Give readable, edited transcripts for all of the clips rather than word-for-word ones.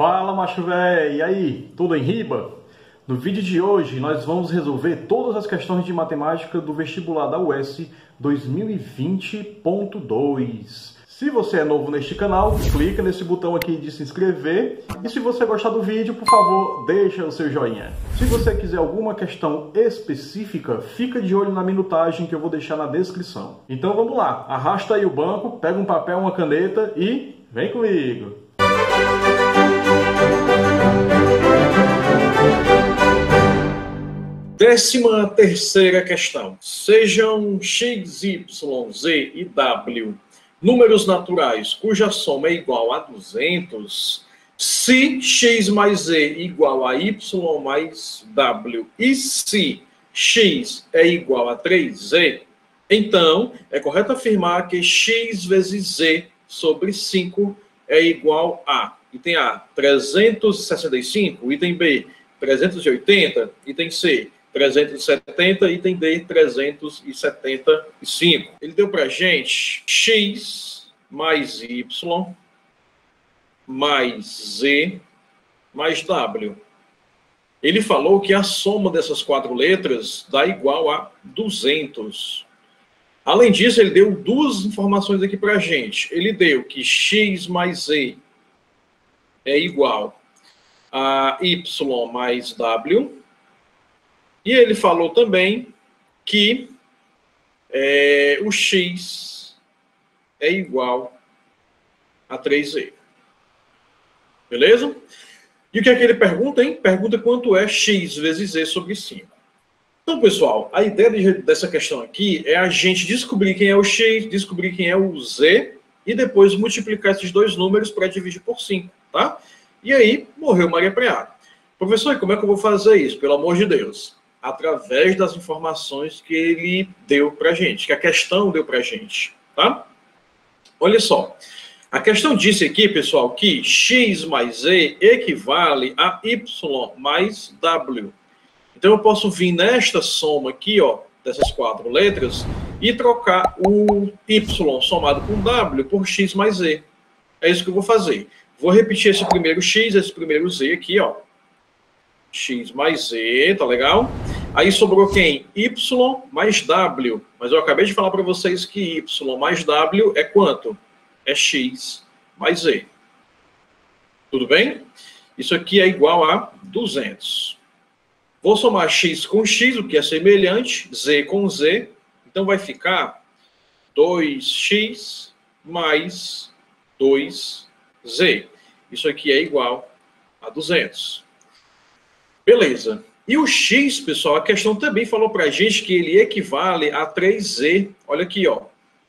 Fala, macho véi! E aí, tudo em riba? No vídeo de hoje nós vamos resolver todas as questões de matemática do vestibular da UES 2020.2. Se você é novo neste canal, clica nesse botão aqui de se inscrever. E se você gostar do vídeo, por favor, deixa o seu joinha. Se você quiser alguma questão específica, fica de olho na minutagem que eu vou deixar na descrição. Então vamos lá, arrasta aí o banco, pega um papel, uma caneta e vem comigo! Décima terceira questão. Sejam x, y, z e w números naturais cuja soma é igual a 200, se x mais z igual a y mais w e se x é igual a 3z, então é correto afirmar que x vezes z sobre 5 é igual a, item A, 365, item B, 380, item C, 370, item D, 375. Ele deu para a gente x mais y mais z mais w. Ele falou que a soma dessas quatro letras dá igual a 200. Além disso, ele deu duas informações aqui para a gente. Ele deu que x mais z é igual a y mais w. E ele falou também que o x é igual a 3z. Beleza? E o que é que ele pergunta, hein? Pergunta quanto é x vezes z sobre 5. Então, pessoal, a ideia dessa questão aqui é a gente descobrir quem é o x, descobrir quem é o z, e depois multiplicar esses dois números para dividir por 5, tá? E aí, morreu Maria Preara. Professor, como é que eu vou fazer isso? Pelo amor de Deus. Através das informações que ele deu para a gente, que a questão deu para a gente, tá? Olha só, a questão disse aqui, pessoal, que x mais z equivale a y mais w. Então eu posso vir nesta soma aqui, ó, dessas quatro letras, e trocar o y somado com w por x mais z. É isso que eu vou fazer. Vou repetir esse primeiro x, esse primeiro z aqui, ó. X mais z, tá legal? Aí sobrou quem? Y mais w. Mas eu acabei de falar para vocês que y mais w é quanto? É x mais z. Tudo bem? Isso aqui é igual a 200. Vou somar x com x, o que é semelhante, z com z. Então vai ficar 2x mais 2z. Isso aqui é igual a 200. Beleza. E o x, pessoal, a questão também falou para a gente que ele equivale a 3z. Olha aqui, ó.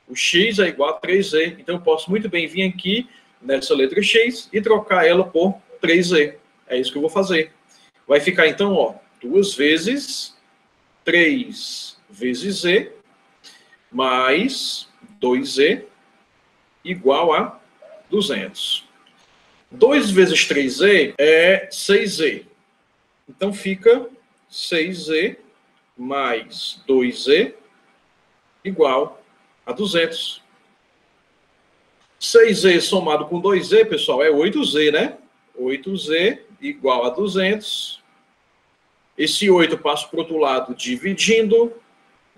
O x é igual a 3z. Então, eu posso muito bem vir aqui nessa letra x e trocar ela por 3z. É isso que eu vou fazer. Vai ficar, então, ó, 2 vezes 3 vezes z mais 2z igual a 200. 2 vezes 3z é 6z. Então, fica 6z mais 2z igual a 200. 6z somado com 2z, pessoal, é 8z, né? 8z igual a 200. Esse 8 passa para o outro lado dividindo.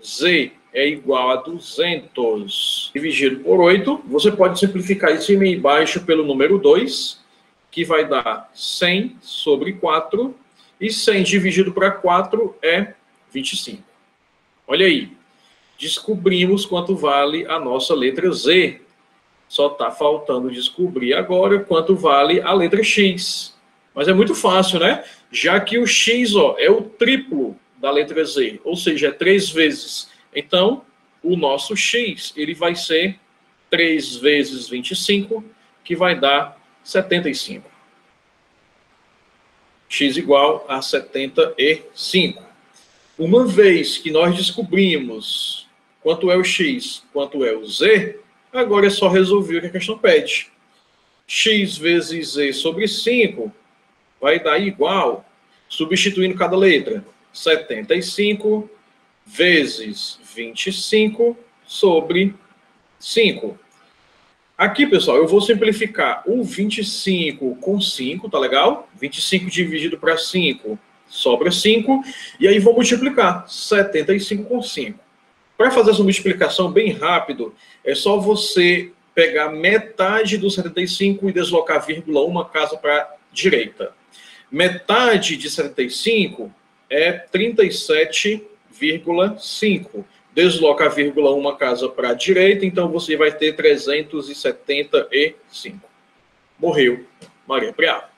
Z é igual a 200 dividido por 8. Você pode simplificar em cima e embaixo pelo número 2, que vai dar 100 sobre 4. E 100 dividido para 4 é 25. Olha aí. Descobrimos quanto vale a nossa letra Z. Só está faltando descobrir agora quanto vale a letra X. Mas é muito fácil, né? Já que o X, ó, é o triplo da letra Z. Ou seja, é 3 vezes. Então, o nosso X ele vai ser 3 vezes 25, que vai dar 75. X igual a 75. Uma vez que nós descobrimos quanto é o x, quanto é o z, agora é só resolver o que a questão pede. X vezes z sobre 5 vai dar igual, substituindo cada letra, 75 vezes 25 sobre 5. Aqui, pessoal, eu vou simplificar o 25 com 5, tá legal? 25 dividido para 5, sobra 5. E aí vou multiplicar 75 com 5. Para fazer essa multiplicação bem rápido, é só você pegar metade do 75 e deslocar vírgula uma casa para a direita. Metade de 75 é 37,5. Desloca a vírgula uma casa para a direita, então você vai ter 375. Morreu Maria Preá.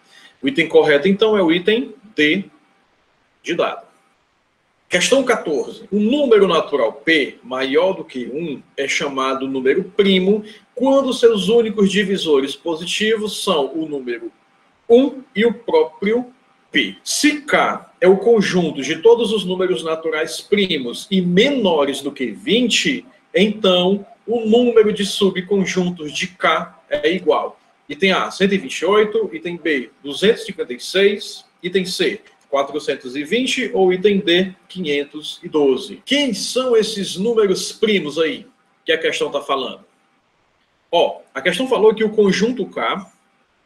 O item correto, então, é o item D de dado. Questão 14. Um número natural P maior do que 1 é chamado número primo quando seus únicos divisores positivos são o número 1 e o próprio P. Se K é o conjunto de todos os números naturais primos e menores do que 20, então o número de subconjuntos de K é igual. Item A, 128, item B, 256, item C, 420 ou item D, 512. Quem são esses números primos aí que a questão está falando? Ó, a questão falou que o conjunto K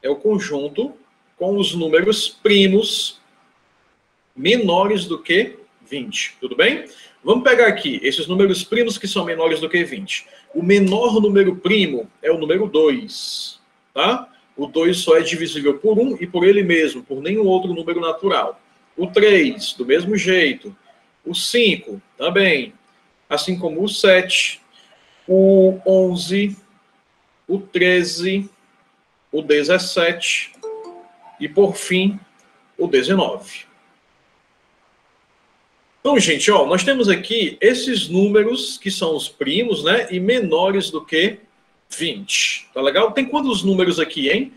é o conjunto com os números primos menores do que 20. Tudo bem? Vamos pegar aqui esses números primos que são menores do que 20. O menor número primo é o número 2. Tá? O 2 só é divisível por 1 e por ele mesmo, por nenhum outro número natural. O 3, do mesmo jeito. O 5, também. Assim como o 7, o 11, o 13, o 17 e, por fim, o 19. Então, gente, ó, nós temos aqui esses números que são os primos, né? E menores do que 20. Tá legal? Tem quantos números aqui, hein?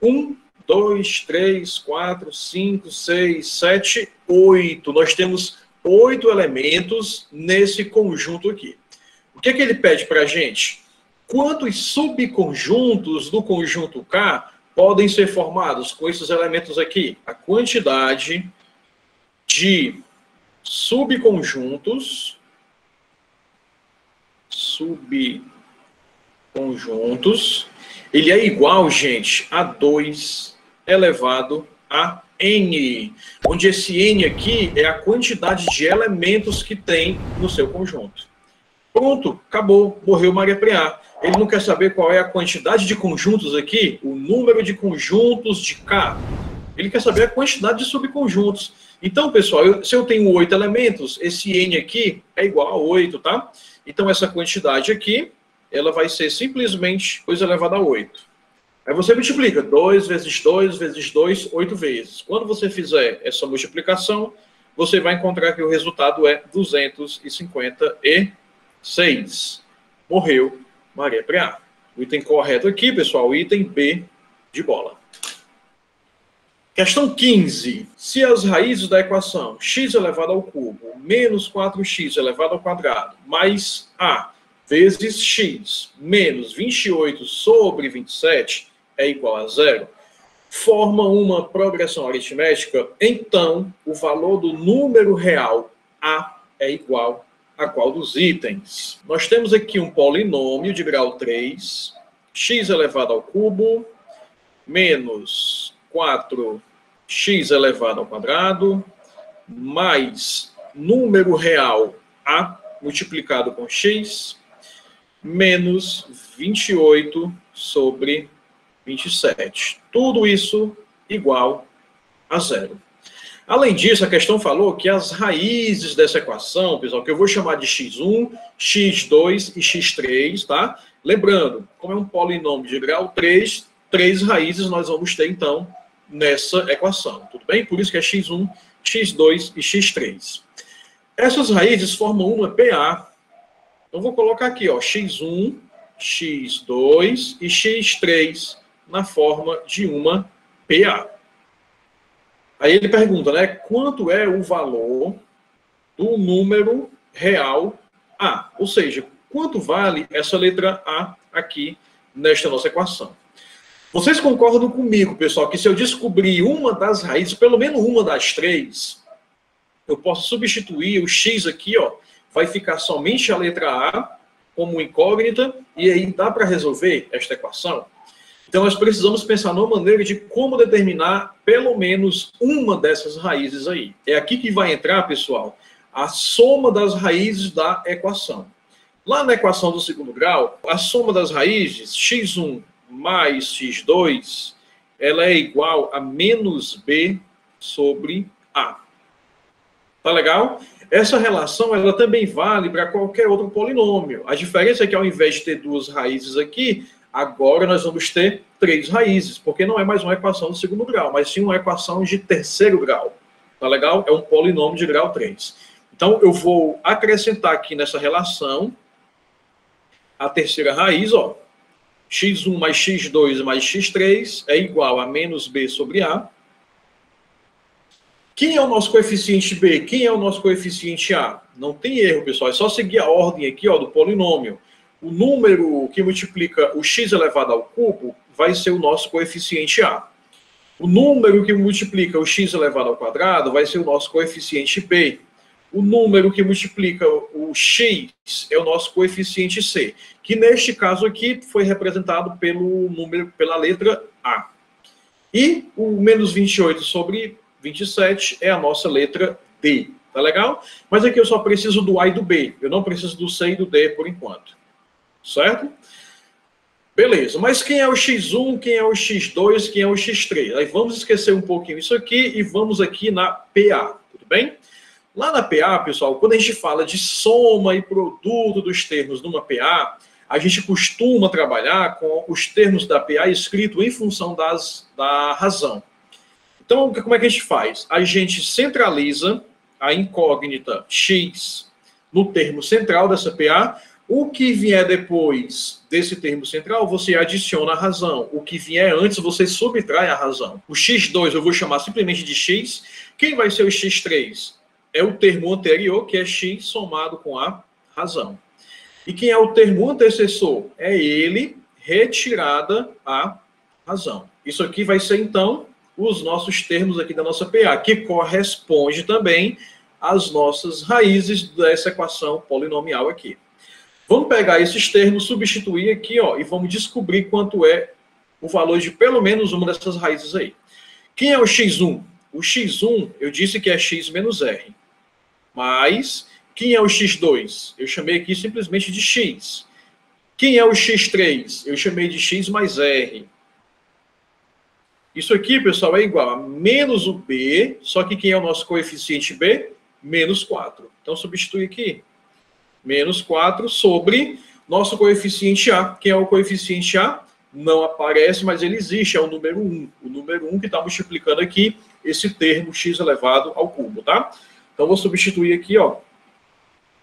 1, 2, 3, 4, 5, 6, 7, 8. Nós temos 8 elementos nesse conjunto aqui. O que é que ele pede para a gente? Quantos subconjuntos do conjunto K podem ser formados com esses elementos aqui? A quantidade de subconjuntos ele é igual, gente, a 2 elevado a n, onde esse n aqui é a quantidade de elementos que tem no seu conjunto. Pronto, acabou, morreu Maria Preá. Ele não quer saber qual é a quantidade de conjuntos aqui, o número de conjuntos de K. Ele quer saber a quantidade de subconjuntos. Então, pessoal, se eu tenho 8 elementos, esse n aqui é igual a 8, tá? Então, essa quantidade aqui, ela vai ser simplesmente 2 elevado a 8. Aí você multiplica 2 vezes 2 vezes 2, 8 vezes. Quando você fizer essa multiplicação, você vai encontrar que o resultado é 256. Morreu Maria Preá. O item correto aqui, pessoal, o item B de bola. Questão 15. Se as raízes da equação x elevado ao cubo menos 4x elevado ao quadrado mais a vezes x menos 28 sobre 27 é igual a 0, forma uma progressão aritmética, então o valor do número real a é igual a qual dos itens? Nós temos aqui um polinômio de grau 3, x elevado ao cubo menos 4x elevado ao quadrado mais número real a multiplicado com x menos 28 sobre 27. Tudo isso igual a 0. Além disso, a questão falou que as raízes dessa equação, pessoal, que eu vou chamar de x1, x2 e x3, tá? Lembrando, como é um polinômio de grau 3, 3 raízes nós vamos ter, então, nessa equação. Tudo bem? Por isso que é x1, x2 e x3. Essas raízes formam uma PA. Então, vou colocar aqui, ó, x1, x2 e x3 na forma de uma PA. Aí ele pergunta, né, quanto é o valor do número real A? Ou seja, quanto vale essa letra A aqui nesta nossa equação? Vocês concordam comigo, pessoal, que se eu descobrir uma das raízes, pelo menos uma das 3, eu posso substituir o x aqui, ó, vai ficar somente a letra A, como incógnita, e aí dá para resolver esta equação. Então, nós precisamos pensar numa maneira de como determinar pelo menos uma dessas raízes aí. É aqui que vai entrar, pessoal, a soma das raízes da equação. Lá na equação do segundo grau, a soma das raízes, x1 mais x2, ela é igual a menos b sobre a. Tá legal? Essa relação, ela também vale para qualquer outro polinômio. A diferença é que ao invés de ter duas raízes aqui, agora nós vamos ter três raízes, porque não é mais uma equação do segundo grau, mas sim uma equação de terceiro grau. Tá legal? É um polinômio de grau 3. Então, eu vou acrescentar aqui nessa relação a terceira raiz, ó. x1 mais x2 mais x3 é igual a menos b sobre a. Quem é o nosso coeficiente b? Quem é o nosso coeficiente a? Não tem erro, pessoal. É só seguir a ordem aqui, ó, do polinômio. O número que multiplica o x elevado ao cubo vai ser o nosso coeficiente a. O número que multiplica o x elevado ao quadrado vai ser o nosso coeficiente b. O número que multiplica o x é o nosso coeficiente c, que neste caso aqui foi representado pela letra a. E o menos 28 sobre 27 é a nossa letra D, tá legal? Mas aqui eu só preciso do A e do B, eu não preciso do C e do D por enquanto, certo? Beleza, mas quem é o x1, quem é o x2, quem é o x3? Aí vamos esquecer um pouquinho isso aqui e vamos aqui na PA, tudo bem? Lá na PA, pessoal, quando a gente fala de soma e produto dos termos numa PA, a gente costuma trabalhar com os termos da PA escrito em função da razão. Então, como é que a gente faz? A gente centraliza a incógnita x no termo central dessa PA. O que vier depois desse termo central, você adiciona a razão. O que vier antes, você subtrai a razão. O x2 eu vou chamar simplesmente de x. Quem vai ser o x3? É o termo anterior, que é x somado com a razão. E quem é o termo antecessor? É ele retirada a razão. Isso aqui vai ser, então, os nossos termos aqui da nossa PA, que corresponde também às nossas raízes dessa equação polinomial aqui. Vamos pegar esses termos, substituir aqui, ó, e vamos descobrir quanto é o valor de pelo menos uma dessas raízes aí. Quem é o x1? O x1, eu disse que é x menos r. Mas, quem é o x2? Eu chamei aqui simplesmente de x. Quem é o x3? Eu chamei de x mais r. Isso aqui, pessoal, é igual a menos o b, só que quem é o nosso coeficiente b? Menos 4. Então, substitui aqui. Menos 4 sobre nosso coeficiente a. Quem é o coeficiente a? Não aparece, mas ele existe, é o número 1. O número 1 que está multiplicando aqui esse termo x elevado ao cubo, tá? Então, vou substituir aqui, ó,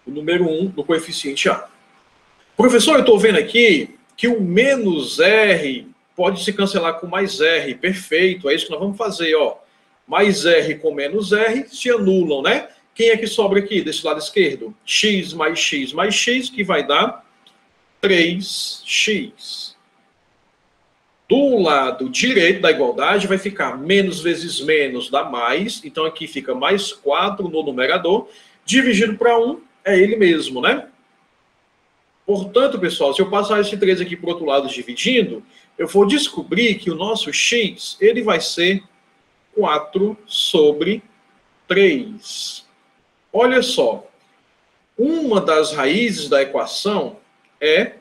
o número 1 do coeficiente a. Professor, eu estou vendo aqui que o menos r pode se cancelar com mais r. Perfeito, é isso que nós vamos fazer, ó. Mais r com menos r se anulam, né? Quem é que sobra aqui desse lado esquerdo? X mais x, que vai dar 3x. Do lado direito da igualdade vai ficar menos vezes menos dá mais. Então aqui fica mais 4 no numerador. Dividido para 1 é ele mesmo, né? Portanto, pessoal, se eu passar esse 3 aqui para o outro lado dividindo, eu vou descobrir que o nosso x ele vai ser 4 sobre 3. Olha só, uma das raízes da equação é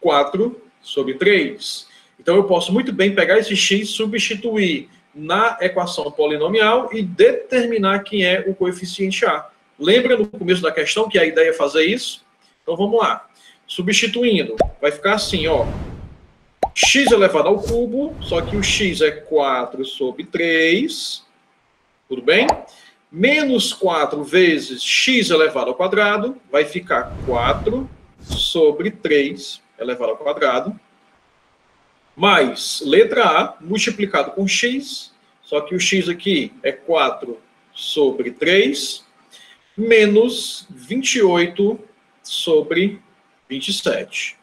4 sobre 3. Então, eu posso muito bem pegar esse x, substituir na equação polinomial e determinar quem é o coeficiente a. Lembra no começo da questão que a ideia é fazer isso? Então, vamos lá. Substituindo, vai ficar assim, ó. X elevado ao cubo, só que o x é 4 sobre 3. Tudo bem? Menos 4 vezes x elevado ao quadrado, vai ficar 4 sobre 3 elevado ao quadrado. Mais letra A multiplicado com x, só que o x aqui é 4 sobre 3, menos 28 sobre 27.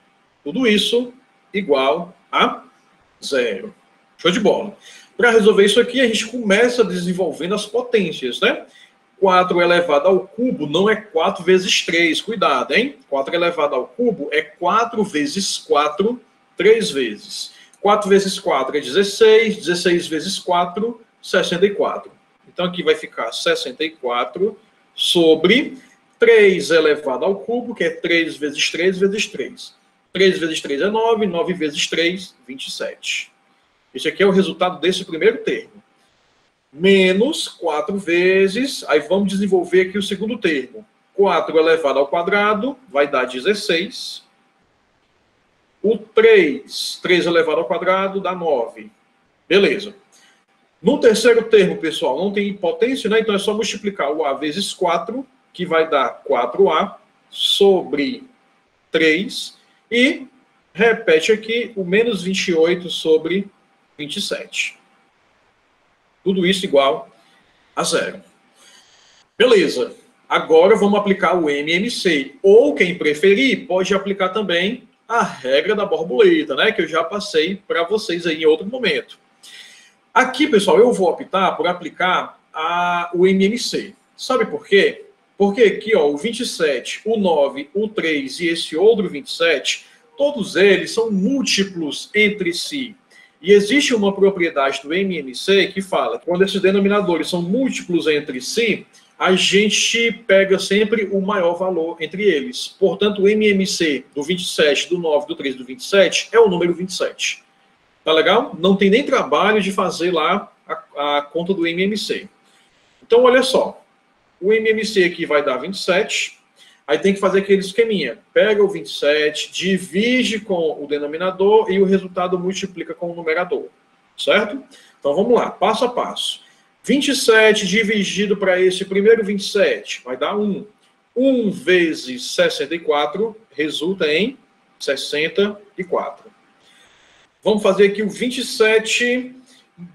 Tudo isso igual a 0. Show de bola. Para resolver isso aqui, a gente começa desenvolvendo as potências, né? 4 elevado ao cubo não é 4 vezes 3. Cuidado, hein? 4 elevado ao cubo é 4 vezes 4, 3 vezes. 4 vezes 4 é 16. 16 vezes 4, 64. Então, aqui vai ficar 64 sobre 3 elevado ao cubo, que é 3 vezes 3 vezes 3. 3 vezes 3 é 9. 9 vezes 3, 27. Esse aqui é o resultado desse primeiro termo. Menos 4 vezes, aí vamos desenvolver aqui o segundo termo. 4 elevado ao quadrado vai dar 16. O 3 elevado ao quadrado dá 9. Beleza. No terceiro termo, pessoal, não tem potência, né? Então é só multiplicar o A vezes 4, que vai dar 4A, sobre 3. E repete aqui o menos 28 sobre 27. Tudo isso igual a 0. Beleza. Agora vamos aplicar o MMC. Ou, quem preferir, pode aplicar também a regra da borboleta, né? Que eu já passei para vocês aí em outro momento. Aqui, pessoal, eu vou optar por aplicar o MMC. Sabe por quê? Porque aqui, ó, o 27, o 9, o 3 e esse outro 27, todos eles são múltiplos entre si. E existe uma propriedade do MMC que fala que quando esses denominadores são múltiplos entre si, a gente pega sempre o maior valor entre eles. Portanto, o MMC do 27, do 9, do 3 e do 27 é o número 27. Tá legal? Não tem nem trabalho de fazer lá a conta do MMC. Então, olha só. O MMC aqui vai dar 27. Aí tem que fazer aquele esqueminha. Pega o 27, divide com o denominador e o resultado multiplica com o numerador. Certo? Então vamos lá, passo a passo. 27 dividido para esse primeiro 27 vai dar 1. 1 vezes 64 resulta em 64. Vamos fazer aqui o 27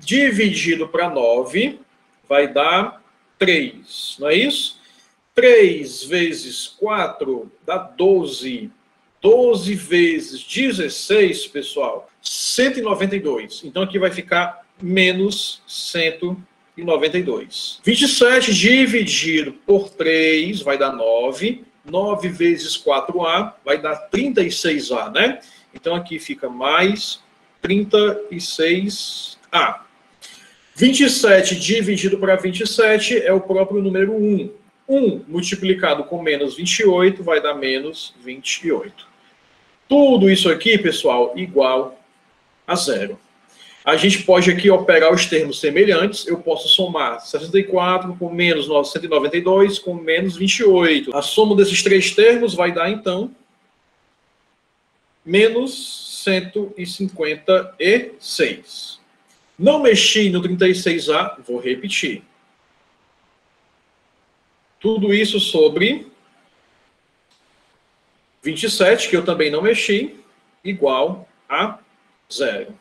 dividido para 9 vai dar 3. Não é isso? 3 vezes 4 dá 12. 12 vezes 16, pessoal, 192. Então aqui vai ficar menos 192. 27 dividido por 3 vai dar 9. 9 vezes 4A vai dar 36A, né? Então aqui fica mais 36A. 27 dividido para 27 é o próprio número 1. 1 multiplicado com menos 28 vai dar menos 28. Tudo isso aqui, pessoal, igual a 0. A gente pode aqui operar os termos semelhantes. Eu posso somar 64 com menos 192 com menos 28. A soma desses três termos vai dar, então, menos 156. Não mexi no 36A, vou repetir. Tudo isso sobre 27, que eu também não mexi, igual a 0.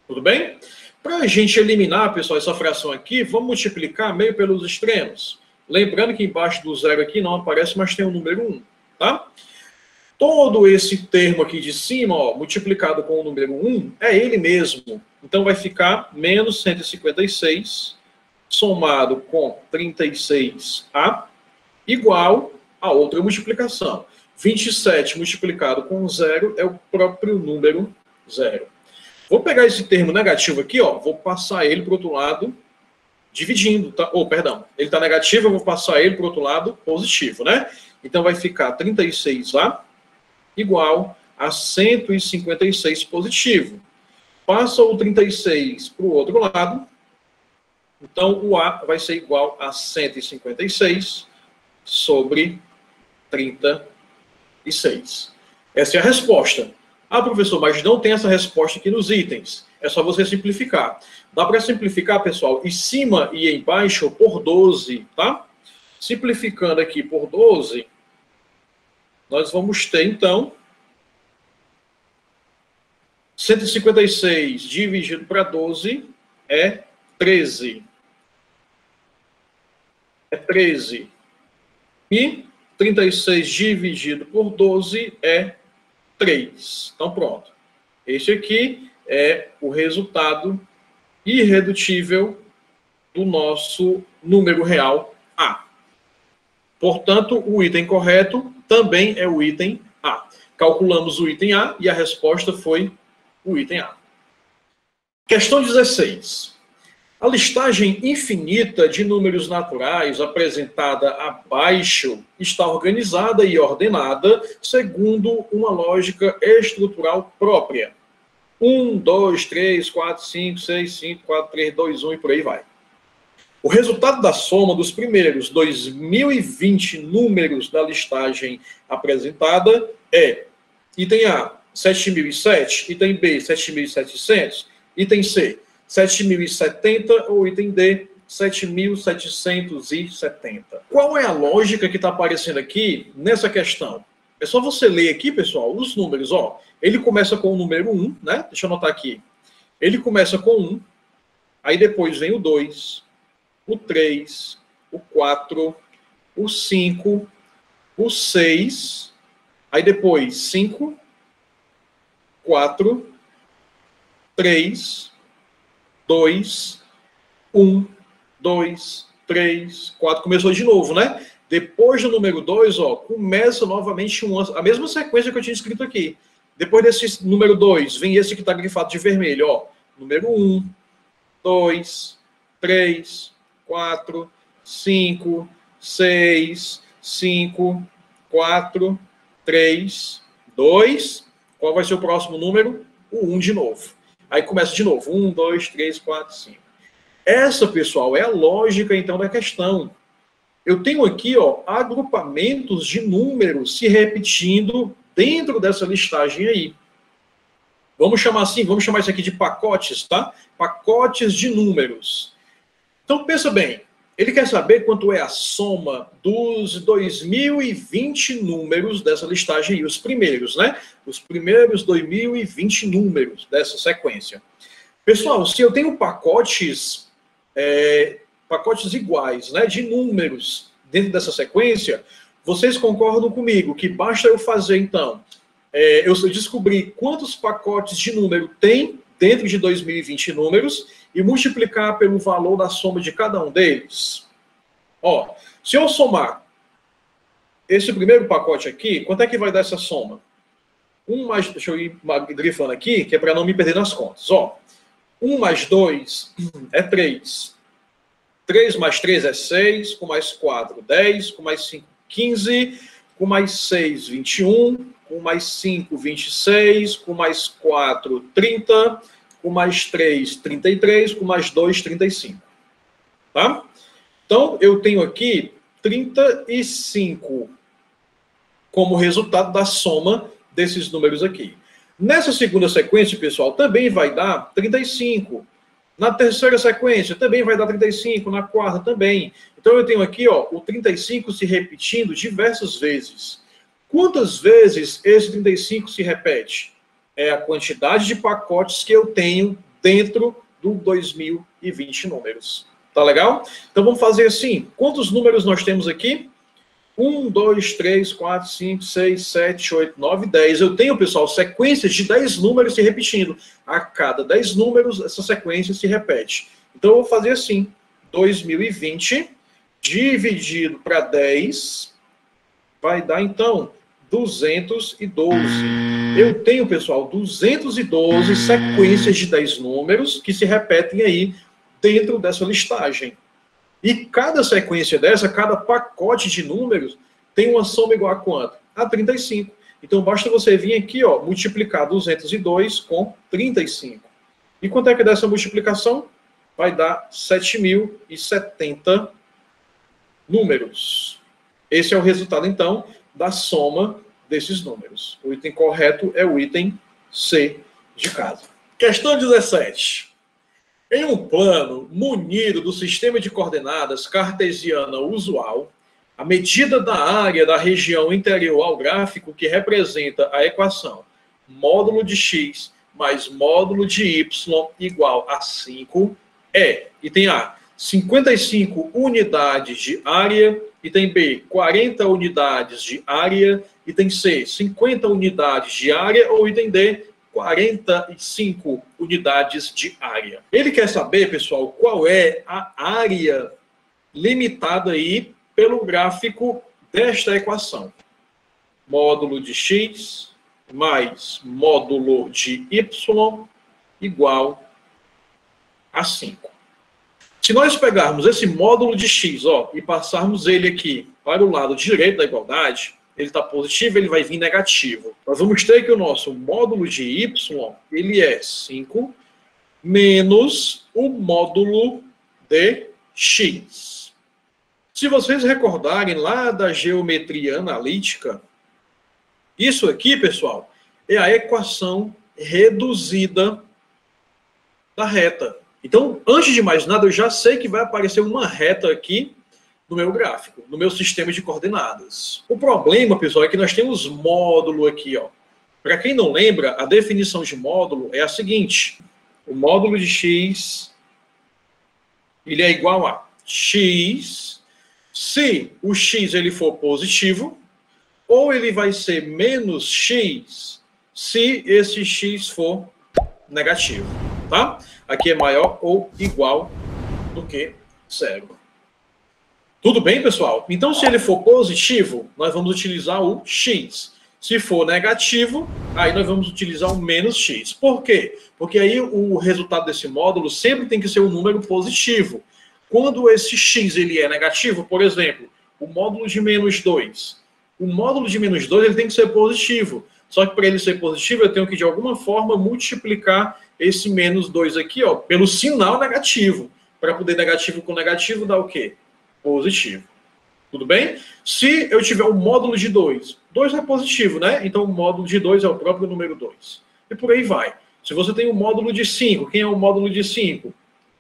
Tudo bem? Para a gente eliminar, pessoal, essa fração aqui, vamos multiplicar meio pelos extremos. Lembrando que embaixo do 0 aqui não aparece, mas tem o número 1. Tá? Todo esse termo aqui de cima, ó, multiplicado com o número 1, é ele mesmo. Então vai ficar menos 156 somado com 36A, igual a outra multiplicação. 27 multiplicado com 0 é o próprio número 0. Vou pegar esse termo negativo aqui, ó, vou passar ele para o outro lado, dividindo, tá? Perdão, ele está negativo, eu vou passar ele para o outro lado positivo, né? Então vai ficar 36A igual a 156 positivo. Passa o 36 para o outro lado, então o A vai ser igual a 156 sobre 36. Essa é a resposta. Ah, professor, mas não tem essa resposta aqui nos itens. É só você simplificar. Dá para simplificar, pessoal, em cima e embaixo por 12, tá? Simplificando aqui por 12, nós vamos ter, então, 156 dividido para 12 é 13. É 13. E 36 dividido por 12 é 3. Então, pronto. Este aqui é o resultado irredutível do nosso número real A. Portanto, o item correto também é o item A. Calculamos o item A e a resposta foi o item A. Questão 16. A listagem infinita de números naturais apresentada abaixo está organizada e ordenada segundo uma lógica estrutural própria. 1, 2, 3, 4, 5, 6, 5, 4, 3, 2, 1 e por aí vai. O resultado da soma dos primeiros 2020 números da listagem apresentada é item A, 7.007, item B, 7.700, item C, 7.070 ou item D, 7.770. Qual é a lógica que está aparecendo aqui nessa questão? É só você ler aqui, pessoal, os números. Ó, ele começa com o número 1, né? Deixa eu anotar aqui. Ele começa com 1, aí depois vem o 2, o 3, o 4, o 5, o 6, aí depois 5, 4, 3, 2, 1, 2, 3, 4. Começou de novo, né? Depois do número 2, ó, começa novamente a mesma sequência que eu tinha escrito aqui. Depois desse número 2, vem esse que está grifado de vermelho, ó. Número 1, 2, 3, 4, 5, 6, 5, 4, 3, 2. Qual vai ser o próximo número? O 1 de novo. Aí começa de novo. 1, 2, 3, 4, 5. Essa, pessoal, é a lógica, então, da questão. Eu tenho aqui, ó, agrupamentos de números se repetindo dentro dessa listagem aí. Vamos chamar assim, vamos chamar isso aqui de pacotes, tá? Pacotes de números. Então, pensa bem. Ele quer saber quanto é a soma dos 2020 números dessa listagem aí, os primeiros, né? Os primeiros 2020 números dessa sequência. Pessoal, se eu tenho pacotes iguais, né, de números dentro dessa sequência, vocês concordam comigo que basta eu fazer, então, eu descobrir quantos pacotes de número tem dentro de 2020 números e multiplicar pelo valor da soma de cada um deles. Ó, se eu somar esse primeiro pacote aqui, quanto é que vai dar essa soma? Deixa eu ir grifando aqui, que é para não me perder nas contas. Ó, 1 mais 2 é 3. 3 mais 3 é 6, com mais 4, 10, com mais 5, 15, com mais 6, 21, com mais 5, 26, com mais 4, 30, com mais 3, 33, com mais 2, 35. Tá? Então, eu tenho aqui 35 como resultado da soma desses números aqui. Nessa segunda sequência, pessoal, também vai dar 35. Na terceira sequência, também vai dar 35. Na quarta, também. Então, eu tenho aqui, ó, o 35 se repetindo diversas vezes. Quantas vezes esse 35 se repete? É a quantidade de pacotes que eu tenho dentro do 2020 números. Tá legal? Então, vamos fazer assim. Quantos números nós temos aqui? 1, 2, 3, 4, 5, 6, 7, 8, 9, 10. Eu tenho, pessoal, sequências de 10 números se repetindo. A cada 10 números, essa sequência se repete. Então, eu vou fazer assim. 2020 dividido para 10 vai dar, então, 212. Eu tenho, pessoal, 212 sequências de 10 números que se repetem aí dentro dessa listagem. E cada sequência dessa, cada pacote de números, tem uma soma igual a quanto? A 35. Então, basta você vir aqui, ó, multiplicar 202 com 35. E quanto é que dá essa multiplicação? Vai dar 7.070 números. Esse é o resultado, então, da soma desses números. O item correto é o item C de casa. Questão 17. Em um plano munido do sistema de coordenadas cartesiana usual, a medida da área da região interior ao gráfico que representa a equação módulo de x mais módulo de y igual a 5 é, item A, 55 unidades de área, item B, 40 unidades de área, item C, 50 unidades de área ou item D, 45 unidades de área. Ele quer saber, pessoal, qual é a área limitada aí pelo gráfico desta equação. Módulo de x mais módulo de y igual a 5. Se nós pegarmos esse módulo de x, ó, e passarmos ele aqui para o lado direito da igualdade, ele está positivo, ele vai vir negativo. Nós vamos ter que o nosso módulo de y, ele é 5 menos o módulo de x. Se vocês recordarem lá da geometria analítica, isso aqui, pessoal, é a equação reduzida da reta. Então, antes de mais nada, eu já sei que vai aparecer uma reta aqui no meu gráfico, no meu sistema de coordenadas. O problema, pessoal, é que nós temos módulo aqui, ó. Para quem não lembra, a definição de módulo é a seguinte: o módulo de x, ele é igual a x, se o x ele for positivo, ou ele vai ser menos x, se esse x for negativo, tá? Aqui é maior ou igual do que 0. Tudo bem, pessoal? Então, se ele for positivo, nós vamos utilizar o x. Se for negativo, aí nós vamos utilizar o menos x. Por quê? Porque aí o resultado desse módulo sempre tem que ser um número positivo. Quando esse x ele é negativo, por exemplo, o módulo de menos 2. O módulo de menos 2 ele tem que ser positivo. Só que para ele ser positivo, eu tenho que, de alguma forma, multiplicar esse menos 2 aqui, ó, pelo sinal negativo. Para poder negativo com negativo, dá o quê? Positivo. Tudo bem? Se eu tiver um módulo de 2, 2 é positivo, né? Então o módulo de 2 é o próprio número 2. E por aí vai. Se você tem um módulo de 5, quem é o módulo de 5?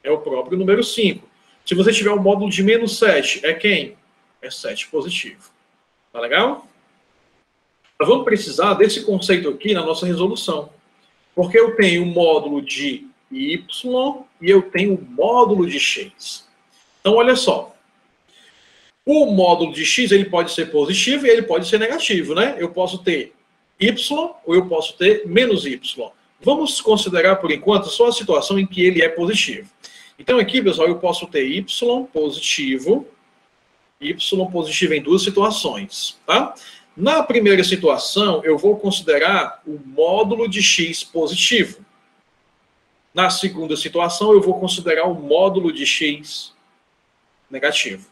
É o próprio número 5. Se você tiver um módulo de menos 7, é quem? É 7 positivo. Tá legal? Nós vamos precisar desse conceito aqui na nossa resolução. Porque eu tenho o módulo de y e eu tenho o módulo de x. Então, olha só. O módulo de x ele pode ser positivo e ele pode ser negativo, né? Eu posso ter y ou eu posso ter menos y. Vamos considerar, por enquanto, só a situação em que ele é positivo. Então, aqui, pessoal, eu posso ter y positivo em duas situações, tá? Na primeira situação, eu vou considerar o módulo de x positivo. Na segunda situação, eu vou considerar o módulo de x negativo.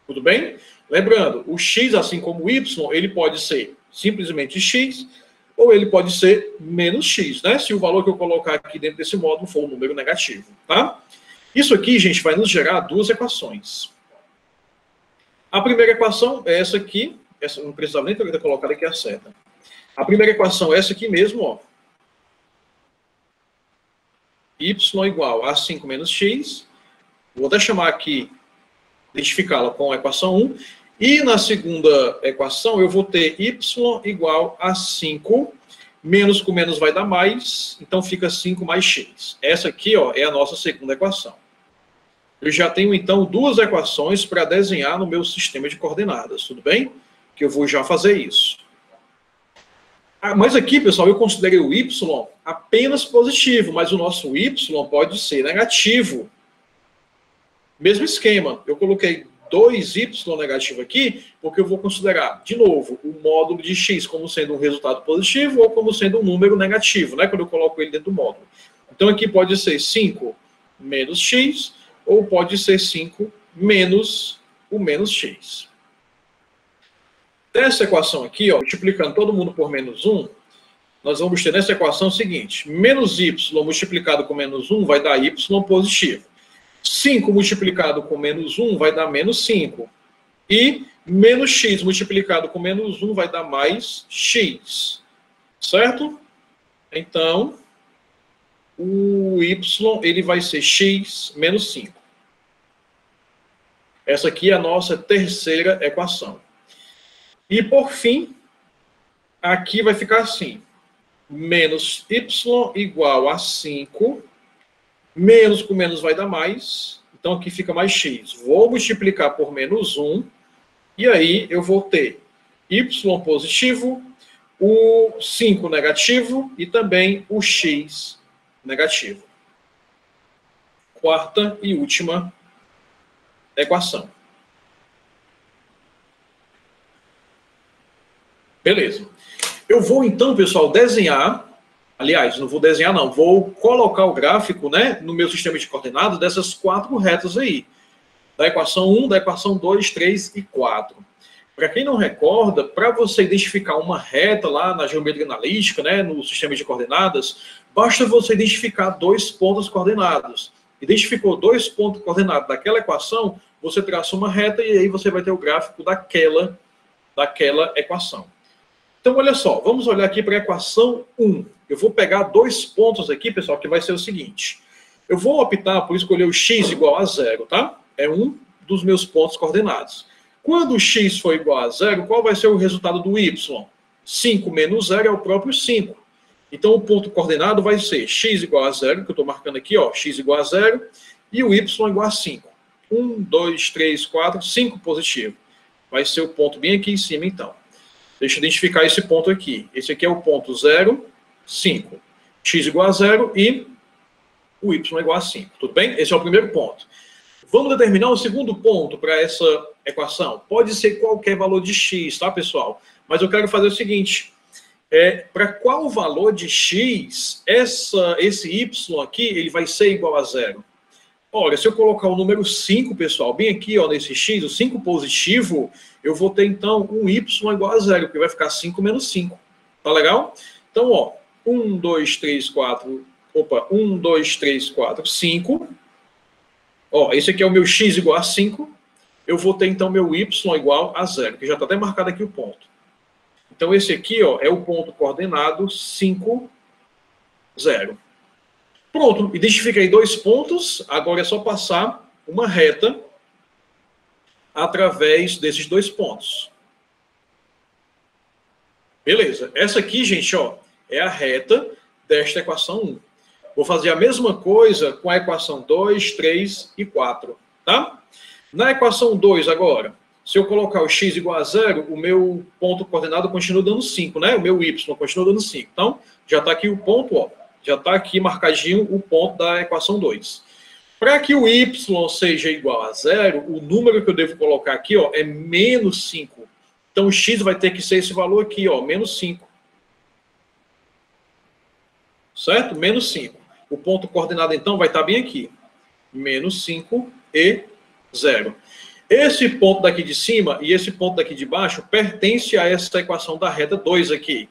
Tudo bem? Lembrando, o x, assim como o y, ele pode ser simplesmente x, ou ele pode ser menos x, né? Se o valor que eu colocar aqui dentro desse módulo for um número negativo, tá? Isso aqui, gente, vai nos gerar duas equações. A primeira equação é essa aqui. Essa, não precisava nem ter colocado aqui a seta. A primeira equação é essa aqui mesmo, ó. Y igual a 5 menos x. Vou até chamar aqui, identificá-la com a equação 1. E na segunda equação eu vou ter y igual a 5. Menos com menos vai dar mais. Então fica 5 mais x. Essa aqui, ó, é a nossa segunda equação. Eu já tenho, então, duas equações para desenhar no meu sistema de coordenadas. Tudo bem? Que eu vou já fazer isso. Mas aqui, pessoal, eu considerei o y apenas positivo, mas o nosso y pode ser negativo. Mesmo esquema. Eu coloquei 2y negativo aqui, porque eu vou considerar, de novo, o módulo de x como sendo um resultado positivo ou como sendo um número negativo, né? Quando eu coloco ele dentro do módulo. Então, aqui pode ser 5 menos x, ou pode ser 5 menos o menos x. Nessa equação aqui, ó, multiplicando todo mundo por menos 1, nós vamos ter nessa equação o seguinte: menos y multiplicado com menos 1 vai dar y positivo. 5 multiplicado com menos 1 vai dar menos 5. E menos x multiplicado com menos 1 vai dar mais x. Certo? Então, o y ele vai ser x menos 5. Essa aqui é a nossa terceira equação. E, por fim, aqui vai ficar assim. Menos y igual a 5. Menos com menos vai dar mais. Então, aqui fica mais x. Vou multiplicar por menos 1. E aí, eu vou ter y positivo, o 5 negativo e também o x negativo. Quarta e última equação. Beleza. Eu vou então, pessoal, desenhar, aliás, não vou desenhar não, vou colocar o gráfico, né, no meu sistema de coordenadas dessas 4 retas aí. Da equação 1, da equação 2, 3 e 4. Para quem não recorda, para você identificar uma reta lá na geometria analítica, né, no sistema de coordenadas, basta você identificar 2 pontos coordenados. Identificou 2 pontos coordenados daquela equação, você traça uma reta e aí você vai ter o gráfico daquela equação. Então, olha só, vamos olhar aqui para a equação 1. Eu vou pegar 2 pontos aqui, pessoal, que vai ser o seguinte. Eu vou optar por escolher o x igual a 0, tá? É um dos meus pontos coordenados. Quando o x for igual a 0, qual vai ser o resultado do y? 5 menos 0 é o próprio 5. Então, o ponto coordenado vai ser x igual a 0, que eu estou marcando aqui, ó, x igual a 0, e o y igual a 5. 1, 2, 3, 4, 5 positivo. Vai ser o ponto bem aqui em cima, então. Deixa eu identificar esse ponto aqui. Esse aqui é o ponto 0, 5. X igual a 0 e o y igual a 5. Tudo bem? Esse é o primeiro ponto. Vamos determinar o segundo ponto para essa equação. Pode ser qualquer valor de x, tá, pessoal? Mas eu quero fazer o seguinte. Para qual valor de x esse y aqui ele vai ser igual a 0? Olha, se eu colocar o número 5, pessoal, bem aqui, ó, nesse x, o 5 positivo, eu vou ter, então, um y igual a 0, porque vai ficar 5 menos 5. Tá legal? Então, ó, 1, 2, 3, 4... Opa, 1, 2, 3, 4, 5. Ó, esse aqui é o meu x igual a 5. Eu vou ter, então, meu y igual a 0, que já está até marcado aqui o ponto. Então, esse aqui, ó, é o ponto coordenado 5, 0. Pronto, identifiquei 2 pontos. Agora é só passar uma reta através desses 2 pontos. Beleza. Essa aqui, gente, ó, é a reta desta equação 1. Vou fazer a mesma coisa com a equação 2, 3 e 4, tá? Na equação 2 agora, se eu colocar o x igual a 0, o meu ponto coordenado continua dando 5, né? O meu y continua dando 5. Então, já está aqui o ponto, ó. Já está aqui marcadinho o ponto da equação 2. Para que o y seja igual a 0, o número que eu devo colocar aqui, ó, é menos 5. Então, o x vai ter que ser esse valor aqui, ó, menos 5. Certo? Menos 5. O ponto coordenado, então, vai estar bem aqui. Menos 5 e 0. Esse ponto daqui de cima e esse ponto daqui de baixo pertence a essa equação da reta 2 aqui.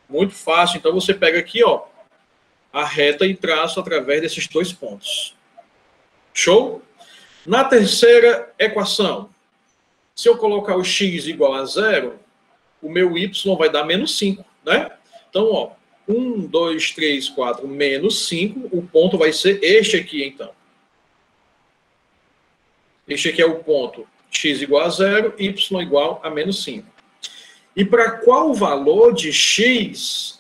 Muito fácil. Então, você pega aqui, ó, a reta e traço através desses 2 pontos. Show? Na terceira equação, se eu colocar o x igual a 0, o meu y vai dar menos 5, né? Então, ó, 1, 2, 3, 4, menos 5, o ponto vai ser este aqui, então. Este aqui é o ponto x igual a 0, y igual a menos 5. E para qual valor de x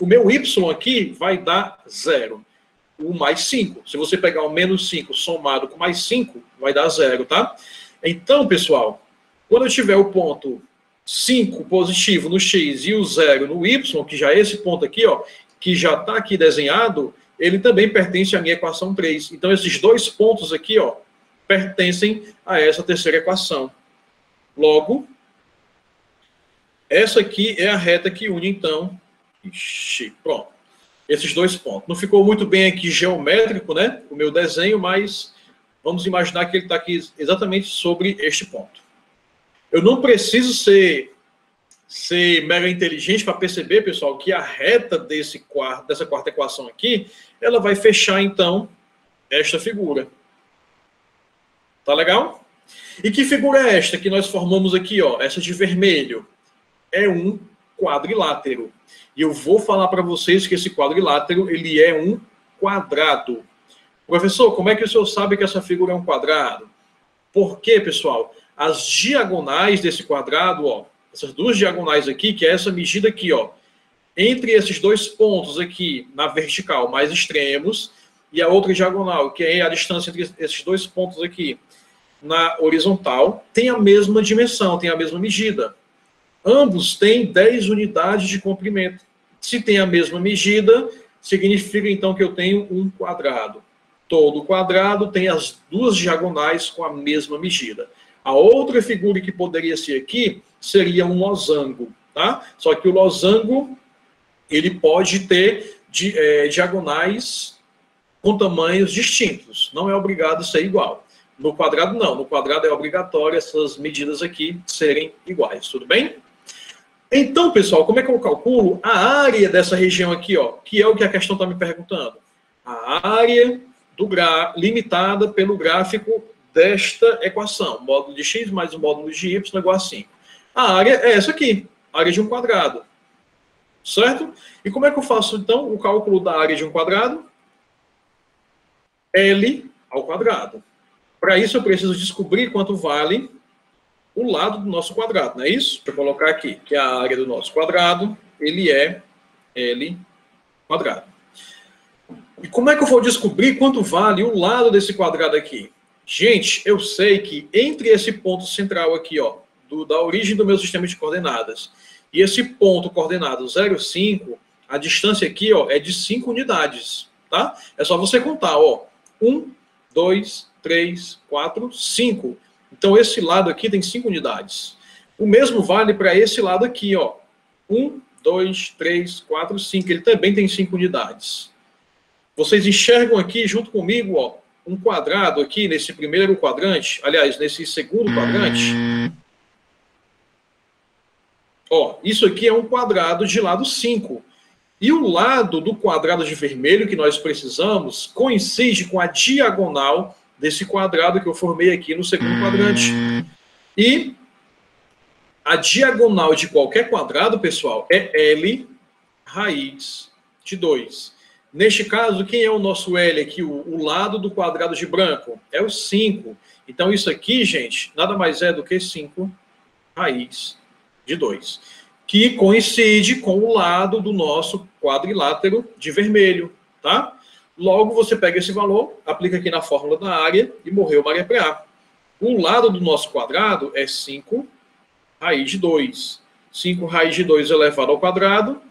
o meu y aqui vai dar 0? O mais 5. Se você pegar o menos 5 somado com mais 5, vai dar 0, tá? Então, pessoal, quando eu tiver o ponto 5 positivo no x e o 0 no y, que já é esse ponto aqui, ó, que já está aqui desenhado, ele também pertence à minha equação 3. Então, esses 2 pontos aqui, ó, pertencem a essa terceira equação. Logo, essa aqui é a reta que une, então... Ixi, pronto. Esses 2 pontos. Não ficou muito bem aqui geométrico, né? O meu desenho, mas vamos imaginar que ele está aqui exatamente sobre este ponto. Eu não preciso ser mega inteligente para perceber, pessoal, que a reta dessa quarta equação aqui, ela vai fechar, então, esta figura. Tá legal? E que figura é esta que nós formamos aqui, ó? Essa de vermelho. É um quadrilátero. E eu vou falar para vocês que esse quadrilátero, ele é um quadrado. Professor, como é que o senhor sabe que essa figura é um quadrado? Porque, pessoal, as diagonais desse quadrado, ó, essas 2 diagonais aqui, que é essa medida aqui, ó, entre esses 2 pontos aqui, na vertical, mais extremos, e a outra diagonal, que é a distância entre esses 2 pontos aqui, na horizontal, tem a mesma dimensão, tem a mesma medida. Ambos têm 10 unidades de comprimento. Se tem a mesma medida, significa então que eu tenho um quadrado. Todo quadrado tem as 2 diagonais com a mesma medida. A outra figura que poderia ser aqui seria um losango, tá? Só que o losango, ele pode ter diagonais com tamanhos distintos. Não é obrigado a ser igual. No quadrado, não. No quadrado é obrigatório essas medidas aqui serem iguais. Tudo bem? Então, pessoal, como é que eu calculo a área dessa região aqui, ó, que é o que a questão está me perguntando? A área limitada pelo gráfico desta equação. Módulo de x mais o módulo de y igual a 5. A área é essa aqui, área de um quadrado. Certo? E como é que eu faço, então, o cálculo da área de um quadrado? L ao quadrado. Para isso, eu preciso descobrir quanto vale o lado do nosso quadrado, não é isso? Deixa eu colocar aqui, que a área do nosso quadrado, ele é L quadrado. E como é que eu vou descobrir quanto vale o lado desse quadrado aqui? Gente, eu sei que entre esse ponto central aqui, ó, da origem do meu sistema de coordenadas, e esse ponto coordenado 0,5, a distância aqui, ó, é de 5 unidades, tá? É só você contar, ó. 1, 2, 3, 4, 5. Então, esse lado aqui tem 5 unidades. O mesmo vale para esse lado aqui, ó. 1, 2, 3, 4, 5. Ele também tem 5 unidades. Vocês enxergam aqui, junto comigo, ó, um quadrado aqui nesse primeiro quadrante, aliás, nesse segundo quadrante. Ó, isso aqui é um quadrado de lado 5. E o lado do quadrado de vermelho que nós precisamos coincide com a diagonal desse quadrado que eu formei aqui no segundo quadrante. E a diagonal de qualquer quadrado, pessoal, é L raiz de 2. Neste caso, quem é o nosso L aqui? O lado do quadrado de branco? É o 5. Então, isso aqui, gente, nada mais é do que 5 raiz de 2. Que coincide com o lado do nosso quadrilátero de vermelho, tá? Logo, você pega esse valor, aplica aqui na fórmula da área e morreu Maria Preá. O lado do nosso quadrado é 5 raiz de 2. 5 raiz de 2 elevado ao quadrado.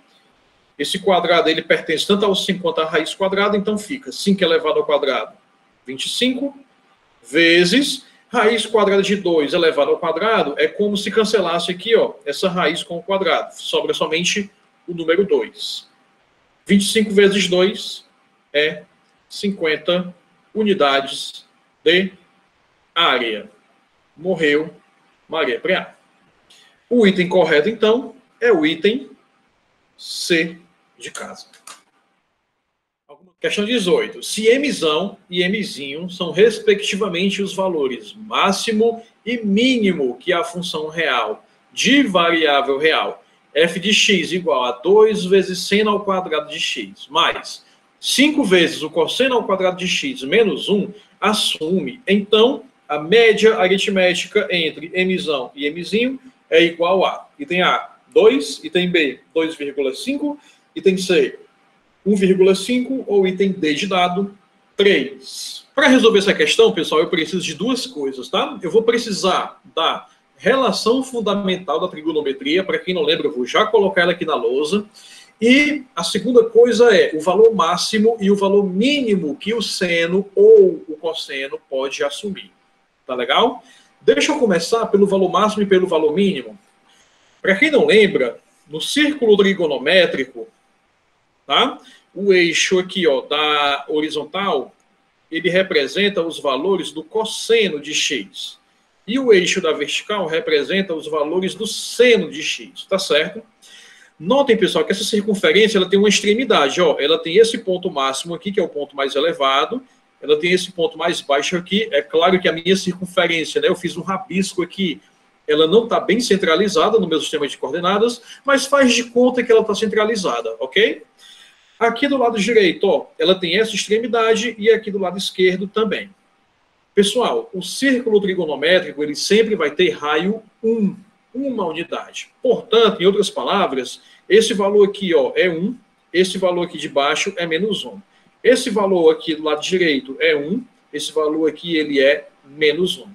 Esse quadrado, ele pertence tanto ao 5 quanto à raiz quadrada, então fica 5 elevado ao quadrado, 25, vezes raiz quadrada de 2 elevado ao quadrado, é como se cancelasse aqui, ó, essa raiz com o quadrado. Sobra somente o número 2. 25 vezes 2 é 50 unidades de área. Morreu Maria Preá. O item correto, então, é o item C de casa. Questão 18. Se Mzão e Mzinho são, respectivamente, os valores máximo e mínimo que a função real de variável real f de x igual a 2 vezes seno ao quadrado de x, mais 5 vezes o cosseno ao quadrado de x menos 1, assume, então, a média aritmética entre Mzão e Mzinho é igual a item A, 2, item B, 2,5, item C, 1,5 ou item D de dado, 3. Para resolver essa questão, pessoal, eu preciso de duas coisas, tá? Eu vou precisar da relação fundamental da trigonometria. Para quem não lembra, eu vou já colocar ela aqui na lousa. E a segunda coisa é o valor máximo e o valor mínimo que o seno ou o cosseno pode assumir. Tá legal? Deixa eu começar pelo valor máximo e pelo valor mínimo. Para quem não lembra, no círculo trigonométrico, tá? O eixo aqui, ó, da horizontal, ele representa os valores do cosseno de x. E o eixo da vertical representa os valores do seno de x, tá certo? Notem, pessoal, que essa circunferência ela tem uma extremidade, ó. Ela tem esse ponto máximo aqui, que é o ponto mais elevado. Ela tem esse ponto mais baixo aqui. É claro que a minha circunferência, né, eu fiz um rabisco aqui, ela não está bem centralizada no meu sistema de coordenadas, mas faz de conta que ela está centralizada, ok? Aqui do lado direito, ó, ela tem essa extremidade e aqui do lado esquerdo também. Pessoal, o círculo trigonométrico, ele sempre vai ter raio 1, uma unidade. Portanto, em outras palavras, esse valor aqui, ó, é 1, esse valor aqui de baixo é menos 1. Esse valor aqui do lado direito é 1, esse valor aqui ele é menos 1.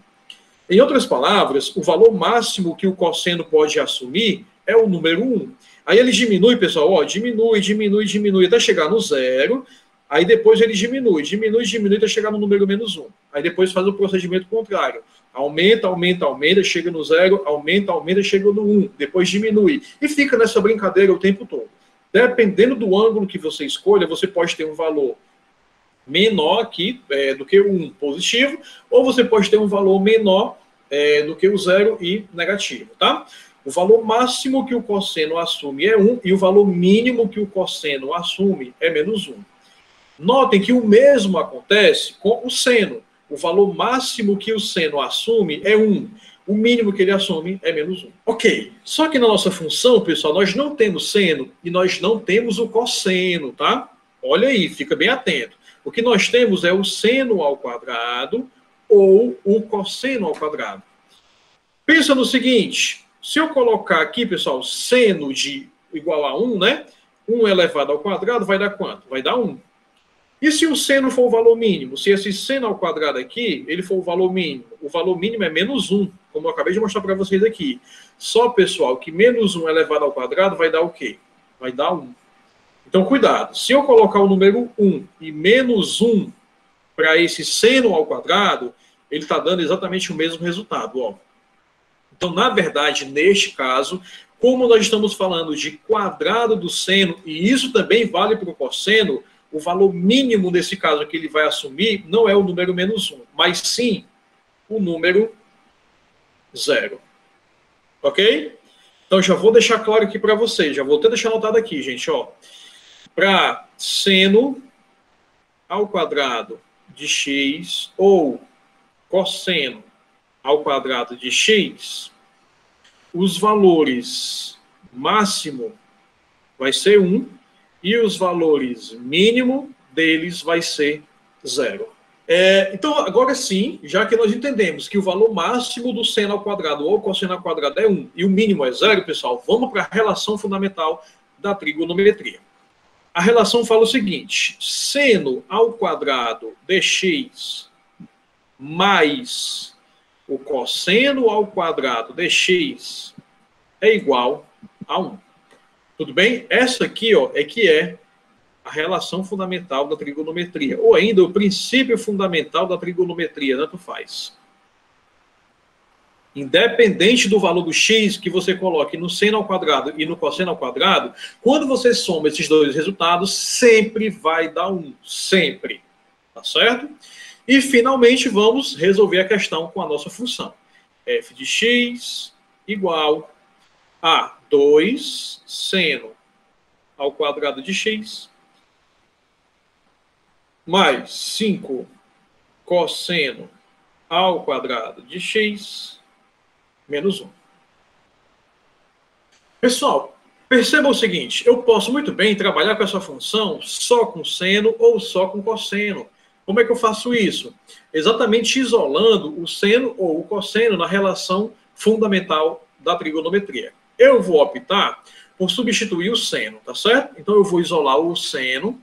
Em outras palavras, o valor máximo que o cosseno pode assumir é o número 1. Aí ele diminui, pessoal, ó, diminui, até chegar no 0. Aí depois ele diminui até chegar no número menos 1. Aí depois faz o procedimento contrário. Aumenta, aumenta, aumenta, chega no 0, aumenta, aumenta, chega no 1, depois diminui. E fica nessa brincadeira o tempo todo. Dependendo do ângulo que você escolha, você pode ter um valor menor aqui do que o 1 positivo, ou você pode ter um valor menor do que o 0 e negativo, tá? O valor máximo que o cosseno assume é 1 e o valor mínimo que o cosseno assume é menos 1. Notem que o mesmo acontece com o seno. O valor máximo que o seno assume é 1. O mínimo que ele assume é menos 1. Ok. Só que na nossa função, pessoal, nós não temos seno e nós não temos o cosseno, tá? Olha aí, fica bem atento. O que nós temos é o seno ao quadrado ou o cosseno ao quadrado. Pensa no seguinte, se eu colocar aqui, pessoal, seno de igual a 1, né? 1 elevado ao quadrado vai dar quanto? Vai dar 1. E se o seno for o valor mínimo? Se esse seno ao quadrado aqui, ele for o valor mínimo é menos 1, como eu acabei de mostrar para vocês aqui. Só, pessoal, que menos 1 elevado ao quadrado vai dar o quê? Vai dar 1. Então, cuidado. Se eu colocar o número 1 e menos 1 para esse seno ao quadrado, ele está dando exatamente o mesmo resultado, ó. Então, na verdade, neste caso, como nós estamos falando de quadrado do seno, e isso também vale para o cosseno, o valor mínimo nesse caso que ele vai assumir não é o número menos 1, mas sim o número 0. Ok? Então, já vou deixar claro aqui para vocês, já vou até deixar anotado aqui, gente, ó. Para seno ao quadrado de x ou cosseno ao quadrado de x, os valores máximo vai ser 1 e os valores mínimo deles vai ser 0. Então, agora sim, já que nós entendemos que o valor máximo do seno ao quadrado ou cosseno ao quadrado é 1 e o mínimo é 0, pessoal, vamos para a relação fundamental da trigonometria. A relação fala o seguinte, seno ao quadrado de x mais o cosseno ao quadrado de x é igual a 1. Tudo bem? Essa aqui, ó, é a relação fundamental da trigonometria, ou ainda o princípio fundamental da trigonometria, tanto faz. Independente do valor do x que você coloque no seno ao quadrado e no cosseno ao quadrado, quando você soma esses dois resultados, sempre vai dar 1. Sempre. Tá certo? E, finalmente, vamos resolver a questão com a nossa função. F de x igual a 2 seno ao quadrado de x mais 5 cosseno ao quadrado de x menos 1. Pessoal, perceba o seguinte, eu posso muito bem trabalhar com essa função só com seno ou só com cosseno. Como é que eu faço isso? Exatamente isolando o seno ou o cosseno na relação fundamental da trigonometria. Eu vou optar por substituir o seno, tá certo? Então eu vou isolar o seno,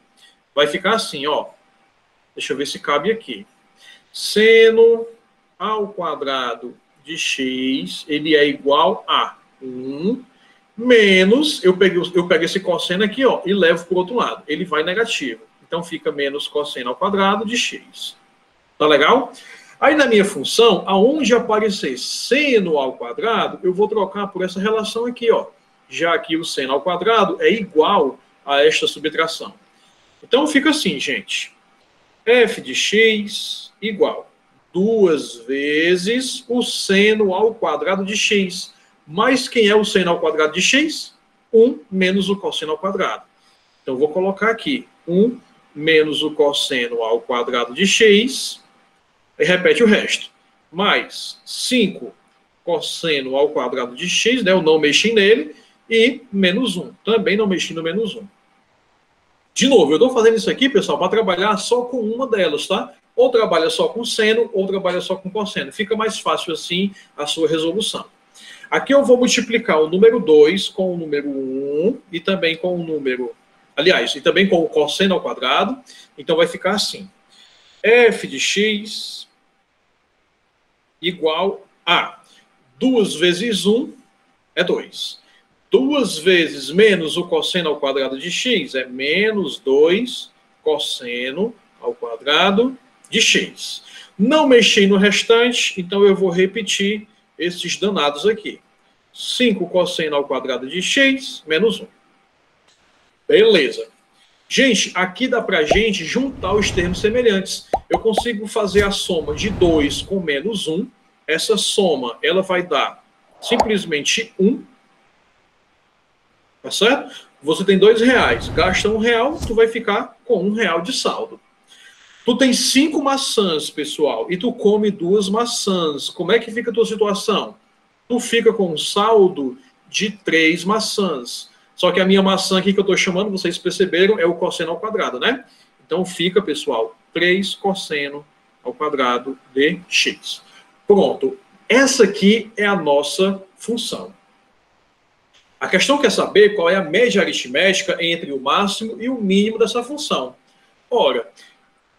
vai ficar assim, ó. Deixa eu ver se cabe aqui. Seno ao quadrado de x, ele é igual a 1 menos, eu pego esse cosseno aqui, ó, e levo para o outro lado. Ele vai negativo. Então fica menos cosseno ao quadrado de x. Tá legal? Aí na minha função, aonde aparecer seno ao quadrado, eu vou trocar por essa relação aqui, ó. Já que o seno ao quadrado é igual a esta subtração. Então fica assim, gente. F de x igual 2 vezes o seno ao quadrado de x. Mas quem é o seno ao quadrado de x? 1 menos o cosseno ao quadrado. Então vou colocar aqui 1 menos o cosseno ao quadrado de x. E repete o resto. Mais 5 cosseno ao quadrado de x, né? Eu não mexi nele. E menos 1. Também não mexi no menos 1. De novo, eu estou fazendo isso aqui, pessoal, para trabalhar só com uma delas, tá? Ou trabalha só com seno, ou trabalha só com cosseno. Fica mais fácil assim a sua resolução. Aqui eu vou multiplicar o número 2 com o número 1 e também com o número... Aliás, e também com o cosseno ao quadrado. Então vai ficar assim. F de x igual a 2 vezes 1 é 2. 2 vezes menos o cosseno ao quadrado de x é menos 2 cosseno ao quadrado de x. Não mexi no restante, então eu vou repetir esses danados aqui. 5 cosseno ao quadrado de x menos 1. Beleza. Gente, aqui dá para a gente juntar os termos semelhantes. Eu consigo fazer a soma de 2 com menos 1. Essa soma, ela vai dar simplesmente 1. Tá certo? Você tem R$2. Gasta R$1, tu vai ficar com R$1 de saldo. Tu tem 5 maçãs, pessoal, e tu come 2 maçãs. Como é que fica a tua situação? Tu fica com um saldo de 3 maçãs. Só que a minha maçã aqui que eu estou chamando, vocês perceberam, é o cosseno ao quadrado, né? Então fica, pessoal, 3 cosseno ao quadrado de x. Pronto. Essa aqui é a nossa função. A questão quer saber qual é a média aritmética entre o máximo e o mínimo dessa função. Ora,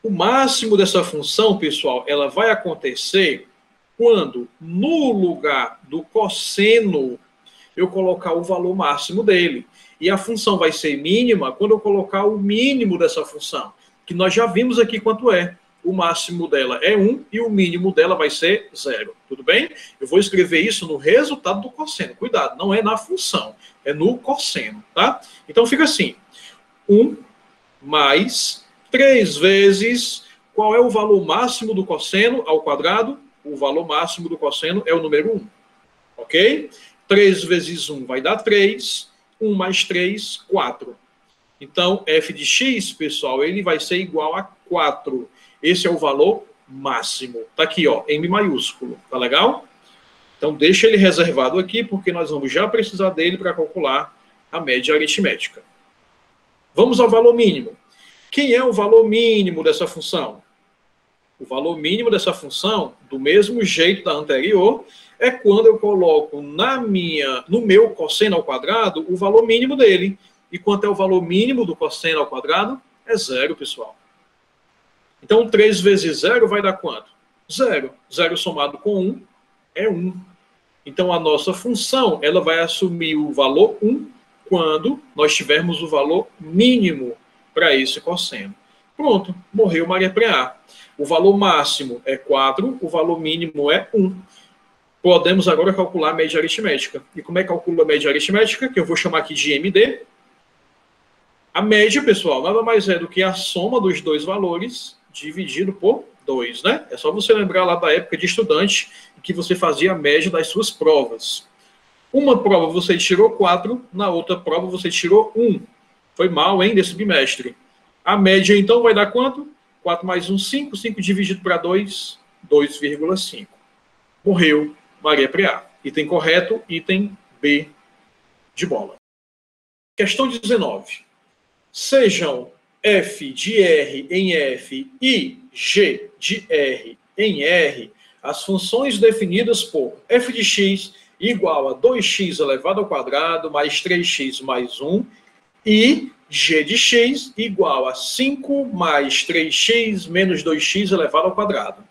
o máximo dessa função, pessoal, ela vai acontecer quando, no lugar do cosseno, eu colocar o valor máximo dele. E a função vai ser mínima quando eu colocar o mínimo dessa função, que nós já vimos aqui quanto é. O máximo dela é 1 e o mínimo dela vai ser 0. Tudo bem? Eu vou escrever isso no resultado do cosseno. Cuidado, não é na função, é no cosseno, tá? Então fica assim, 1 mais 3 vezes, qual é o valor máximo do cosseno ao quadrado? O valor máximo do cosseno é o número 1. Ok? 3 vezes 1 vai dar 3. 1 mais 3, 4. Então, f de x, pessoal, ele vai ser igual a 4. Esse é o valor máximo. Tá aqui, ó, M maiúsculo. Tá legal? Então, deixa ele reservado aqui, porque nós vamos já precisar dele para calcular a média aritmética. Vamos ao valor mínimo. Quem é o valor mínimo dessa função? O valor mínimo dessa função, do mesmo jeito da anterior, é quando eu coloco no meu cosseno ao quadrado o valor mínimo dele. E quanto é o valor mínimo do cosseno ao quadrado? É 0, pessoal. Então, 3 vezes 0 vai dar quanto? 0. 0 somado com 1 é 1. Então, a nossa função ela vai assumir o valor 1 quando nós tivermos o valor mínimo para esse cosseno. Pronto, morreu Maria Preá. O valor máximo é 4, o valor mínimo é 1. Podemos agora calcular a média aritmética. E como é que calcula a média aritmética? Que eu vou chamar aqui de MD. A média, pessoal, nada mais é do que a soma dos dois valores dividido por 2, né? É só você lembrar lá da época de estudante que você fazia a média das suas provas. Uma prova você tirou 4, na outra prova você tirou 1. Foi mal, hein, desse bimestre. A média, então, vai dar quanto? 4 mais 1, 5. 5 dividido para 2, 2,5. Morreu Maria Preá. Item correto, item B de bola. Questão 19. Sejam f de R em F e g de R em R as funções definidas por f de x igual a 2x elevado ao quadrado mais 3x mais 1 e g de x igual a 5 mais 3x menos 2x elevado ao quadrado.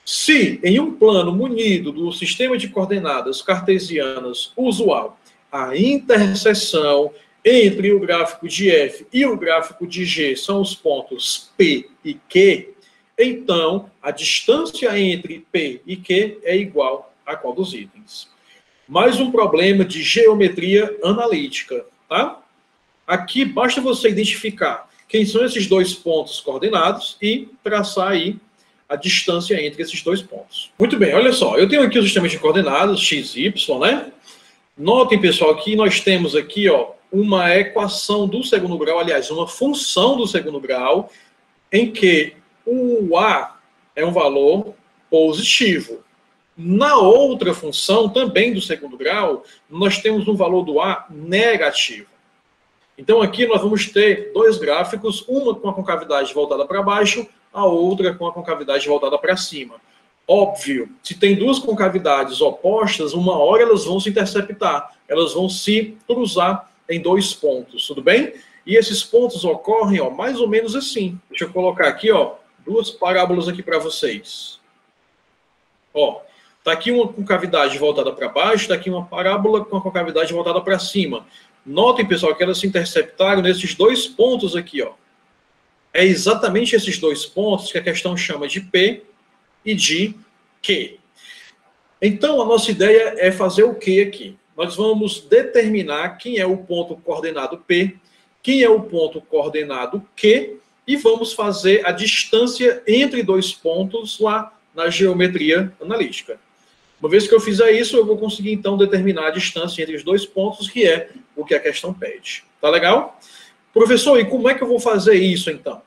Se, em um plano munido do sistema de coordenadas cartesianas usual, a interseção entre o gráfico de f e o gráfico de g são os pontos P e Q, então a distância entre P e Q é igual a qual dos itens? Mais um problema de geometria analítica, tá? Aqui basta você identificar quem são esses dois pontos coordenados e traçar aí a distância entre esses dois pontos. Muito bem, olha só, eu tenho aqui o sistema de coordenadas x, y, né? Notem, pessoal, que nós temos aqui, ó, uma equação do segundo grau, aliás, uma função do segundo grau, em que o a é um valor positivo. Na outra função, também do segundo grau, nós temos um valor do a negativo. Então, aqui nós vamos ter dois gráficos, uma com a concavidade voltada para baixo, a outra com a concavidade voltada para cima. Óbvio, se tem duas concavidades opostas, uma hora elas vão se interceptar, elas vão se cruzar em dois pontos, tudo bem? E esses pontos ocorrem, ó, mais ou menos assim. Deixa eu colocar aqui, ó, duas parábolas aqui para vocês. Ó, tá aqui uma concavidade voltada para baixo, tá aqui uma parábola com a concavidade voltada para cima. Notem, pessoal, que elas se interceptaram nesses dois pontos aqui, ó. É exatamente esses dois pontos que a questão chama de P e de Q. Então, a nossa ideia é fazer o que aqui? Nós vamos determinar quem é o ponto coordenado P, quem é o ponto coordenado Q, e vamos fazer a distância entre dois pontos lá na geometria analítica. Uma vez que eu fizer isso, eu vou conseguir, então, determinar a distância entre os dois pontos, que é o que a questão pede. Tá legal? Professor, e como é que eu vou fazer isso, então?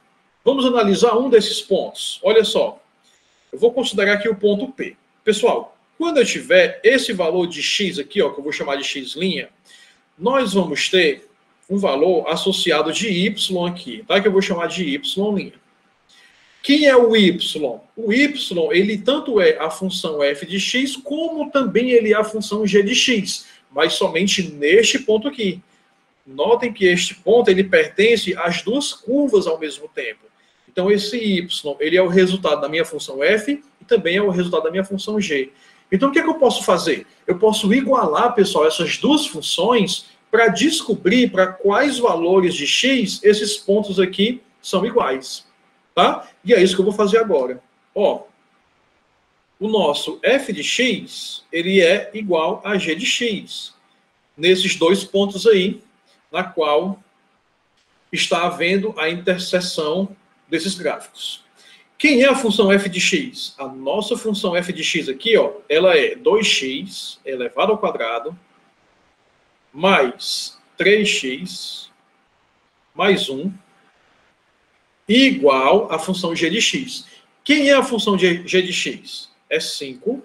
Vamos analisar um desses pontos. Olha só. Eu vou considerar aqui o ponto P. Pessoal, quando eu tiver esse valor de x aqui, ó, que eu vou chamar de x', nós vamos ter um valor associado de y aqui, tá? Que eu vou chamar de y'. Quem é o y? O y, ele tanto é a função f de x, como também ele é a função g de x, mas somente neste ponto aqui. Notem que este ponto, ele pertence às duas curvas ao mesmo tempo. Então, esse y, ele é o resultado da minha função f e também é o resultado da minha função g. Então, o que é que eu posso fazer? Eu posso igualar, pessoal, essas duas funções para descobrir para quais valores de x esses pontos aqui são iguais. Tá? E é isso que eu vou fazer agora. Ó, o nosso f de x, ele é igual a g de x. Nesses dois pontos aí, na qual está havendo a interseção desses gráficos. Quem é a função f de x? A nossa função f de x aqui, ó, ela é 2x elevado ao quadrado mais 3x mais 1 igual à função g de x. Quem é a função de g de x? É 5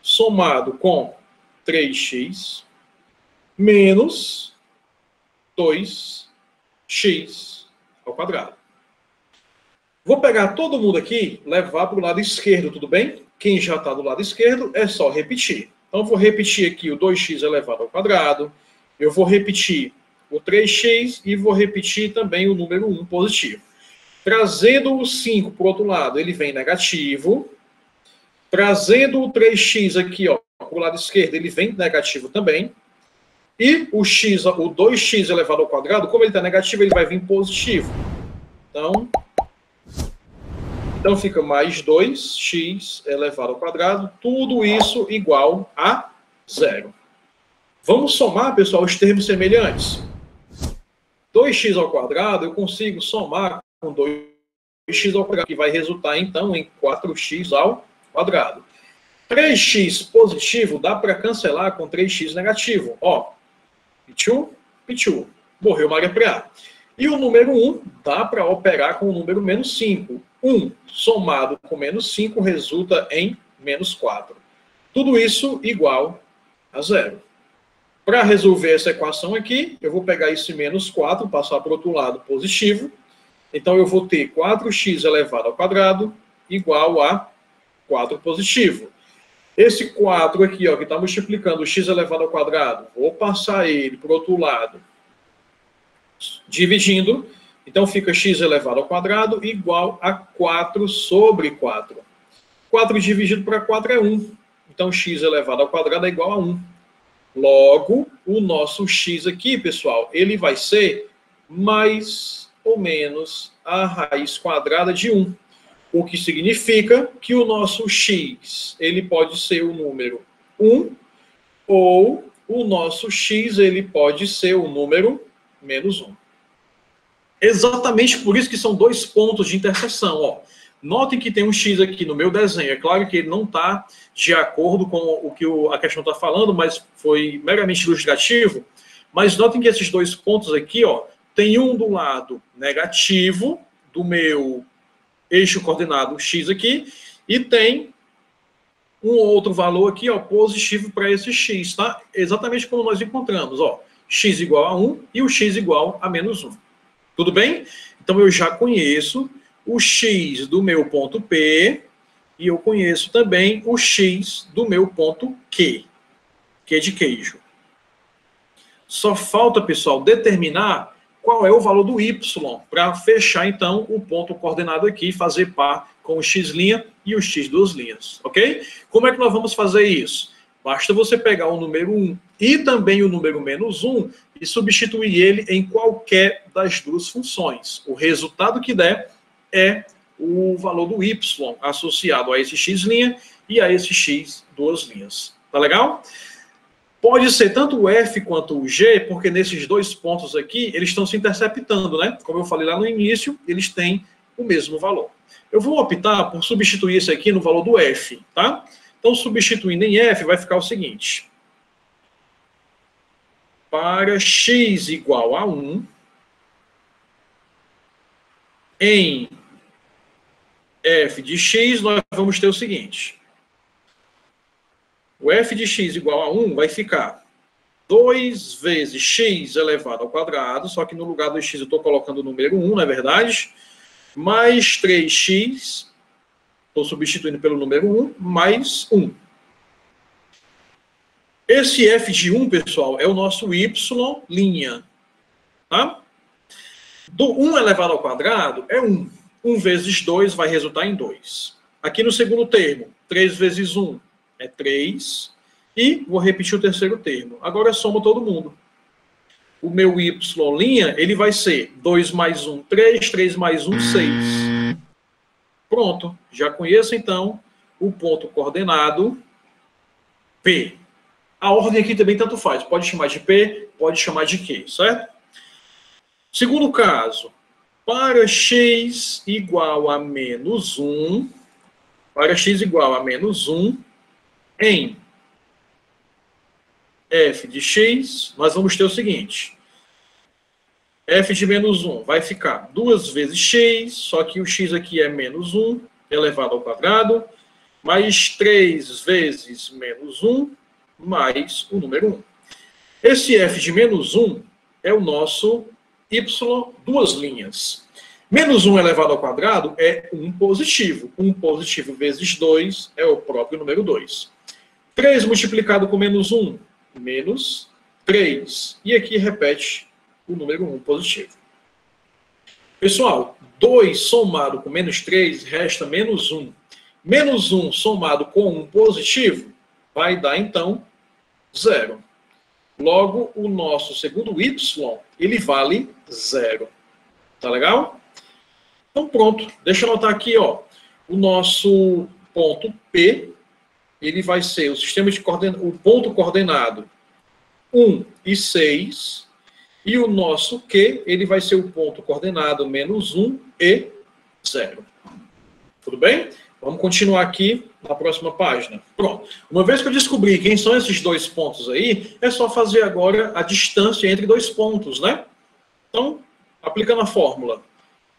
somado com 3x menos 2x ao quadrado. Vou pegar todo mundo aqui, levar para o lado esquerdo, tudo bem? Quem já está do lado esquerdo é só repetir. Então, vou repetir aqui o 2x elevado ao quadrado. Eu vou repetir o 3x e vou repetir também o número 1 positivo. Trazendo o 5 para o outro lado, ele vem negativo. Trazendo o 3x aqui, ó, para o lado esquerdo, ele vem negativo também. E o 2x elevado ao quadrado, como ele está negativo, ele vai vir positivo. Então fica mais 2x elevado ao quadrado, tudo isso igual a 0. Vamos somar, pessoal, os termos semelhantes. 2x ao quadrado eu consigo somar com 2x ao quadrado, que vai resultar, então, em 4x ao quadrado. 3x positivo dá para cancelar com 3x negativo. Ó, pichu, pichu. Morreu Maria Preá. E o número 1 dá para operar com o número menos 5. 1 somado com menos 5 resulta em menos 4. Tudo isso igual a 0. Para resolver essa equação aqui, eu vou pegar esse menos 4, passar para o outro lado positivo. Então, eu vou ter 4x elevado ao quadrado igual a 4 positivo. Esse 4 aqui, ó, que está multiplicando o x elevado ao quadrado, vou passar ele para o outro lado, dividindo. Então, fica x elevado ao quadrado igual a 4 sobre 4. 4 dividido para 4 é 1. Então, x elevado ao quadrado é igual a 1. Logo, o nosso x aqui, pessoal, ele vai ser mais ou menos a raiz quadrada de 1. O que significa que o nosso x, ele pode ser o número 1, ou o nosso x, ele pode ser o número menos 1. Exatamente por isso que são dois pontos de interseção. Ó. Notem que tem um x aqui no meu desenho. É claro que ele não está de acordo com o que a questão está falando, mas foi meramente ilustrativo. Mas notem que esses dois pontos aqui, ó, tem um do lado negativo do meu eixo coordenado x aqui, e tem um outro valor aqui, ó, positivo para esse x, tá? Exatamente como nós encontramos, ó, x igual a 1 e o x igual a menos 1. Tudo bem? Então, eu já conheço o x do meu ponto P e eu conheço também o x do meu ponto Q, que é de queijo. Só falta, pessoal, determinar qual é o valor do y para fechar, então, o ponto coordenado aqui e fazer par com o x' e o x duas linhas, ok? Como é que nós vamos fazer isso? Basta você pegar o número 1 e também o número menos 1 e substituir ele em qualquer das duas funções. O resultado que der é o valor do y associado a esse x' e a esse x duas linhas. Tá legal? Pode ser tanto o f quanto o g, porque nesses dois pontos aqui, eles estão se interceptando, né? Como eu falei lá no início, eles têm o mesmo valor. Eu vou optar por substituir isso aqui no valor do f, tá? Então, substituindo em f, vai ficar o seguinte. Para x igual a 1, em f de x, nós vamos ter o seguinte. O f de x igual a 1 vai ficar 2 vezes x elevado ao quadrado, só que no lugar do x eu estou colocando o número 1, não é verdade? Mais 3x, estou substituindo pelo número 1, mais 1. Esse f de 1, pessoal, é o nosso y', tá? Do 1 elevado ao quadrado é 1. 1 vezes 2 vai resultar em 2. Aqui no segundo termo, 3 vezes 1 é 3. E vou repetir o terceiro termo. Agora soma todo mundo. O meu y', ele vai ser 2 mais 1, 3, 3 mais 1, 6. Pronto. Já conheço, então, o ponto coordenado P. A ordem aqui também tanto faz. Pode chamar de P, pode chamar de Q, certo? Segundo caso, para x igual a menos 1, em f de x, nós vamos ter o seguinte. F de menos 1 vai ficar 2 vezes x, só que o x aqui é menos 1, elevado ao quadrado, mais 3 vezes menos 1, mais o número 1. Esse f de menos 1 é o nosso y duas linhas. Menos 1 elevado ao quadrado é 1 positivo. 1 positivo vezes 2 é o próprio número 2. 3 multiplicado com menos 1, menos 3. E aqui repete o número 1 positivo. Pessoal, 2 somado com menos 3 resta menos 1. Menos 1 somado com 1 positivo vai dar, então, 0. Logo, o nosso segundo y, ele vale 0. Tá legal? Então, pronto. Deixa eu anotar aqui, ó. O nosso ponto P, ele vai ser o sistema de o ponto coordenado 1 e 6. E o nosso Q, ele vai ser o ponto coordenado menos 1 e 0. Tudo bem? Vamos continuar aqui na próxima página. Pronto. Uma vez que eu descobri quem são esses dois pontos aí, é só fazer agora a distância entre dois pontos, né? Então, aplicando a fórmula.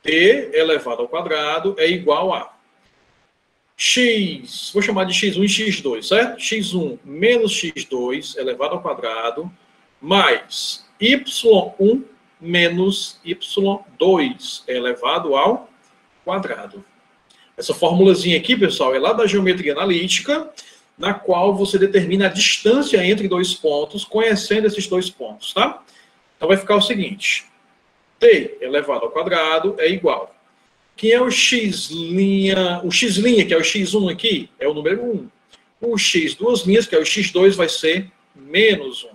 T elevado ao quadrado é igual a x, vou chamar de x1 e x2, certo? x1 menos x2 elevado ao quadrado, mais y1 menos y2 elevado ao quadrado. Essa formulazinha aqui, pessoal, é lá da geometria analítica, na qual você determina a distância entre dois pontos, conhecendo esses dois pontos, tá? Então vai ficar o seguinte. T elevado ao quadrado é igual. Quem é o x'? O x', que é o x1 aqui, é o número 1. O x duas linhas, que é o x2, vai ser menos 1.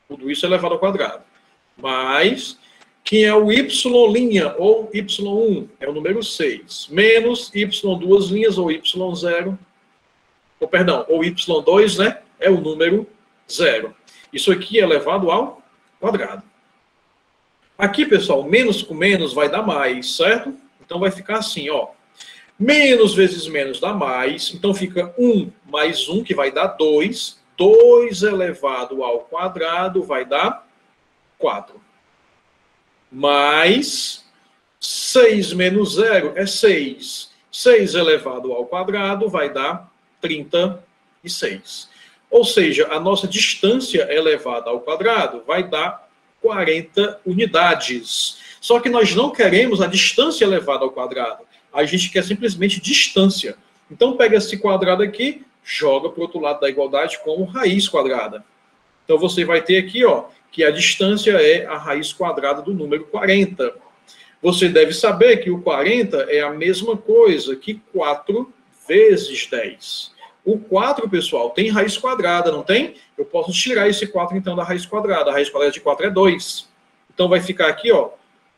Tudo isso elevado ao quadrado. Mais... quem é o y' ou y1, é o número 6, menos y duas linhas, ou y0, ou perdão, ou y2, né, é o número 0. Isso aqui é elevado ao quadrado. Aqui, pessoal, menos com menos vai dar mais, certo? Então vai ficar assim, ó. Menos vezes menos dá mais, então fica 1 mais 1, que vai dar 2. 2 elevado ao quadrado vai dar 4. Mais 6 menos 0 é 6. 6 elevado ao quadrado vai dar 36. Ou seja, a nossa distância elevada ao quadrado vai dar 40 unidades. Só que nós não queremos a distância elevada ao quadrado. A gente quer simplesmente distância. Então pega esse quadrado aqui, joga para o outro lado da igualdade como raiz quadrada. Então você vai ter aqui, ó, que a distância é a raiz quadrada do número 40. Você deve saber que o 40 é a mesma coisa que 4 vezes 10. O 4, pessoal, tem raiz quadrada, não tem? Eu posso tirar esse 4, então, da raiz quadrada. A raiz quadrada de 4 é 2. Então, vai ficar aqui, ó,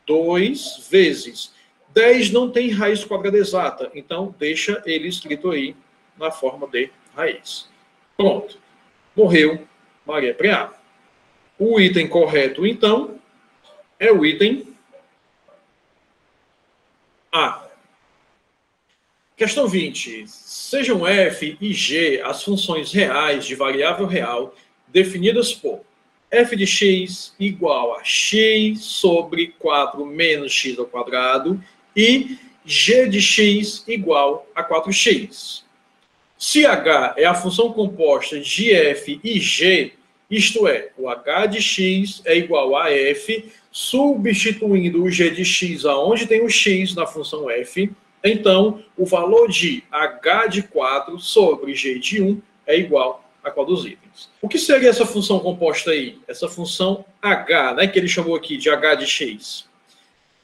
2 vezes 10 não tem raiz quadrada exata, então deixa ele escrito aí na forma de raiz. Pronto. Morreu Maria Preá. O item correto, então, é o item A. Questão 20. Sejam f e g as funções reais de variável real definidas por f de x igual a x sobre 4 menos x ao quadrado e g de x igual a 4x. Se h é a função composta de f e g, isto é, o h de x é igual a f, substituindo o g de x aonde tem o x na função f, então o valor de h de 4 sobre g de 1 é igual a qual dos itens? O que seria essa função composta aí? Essa função h, né, que ele chamou aqui de h de x.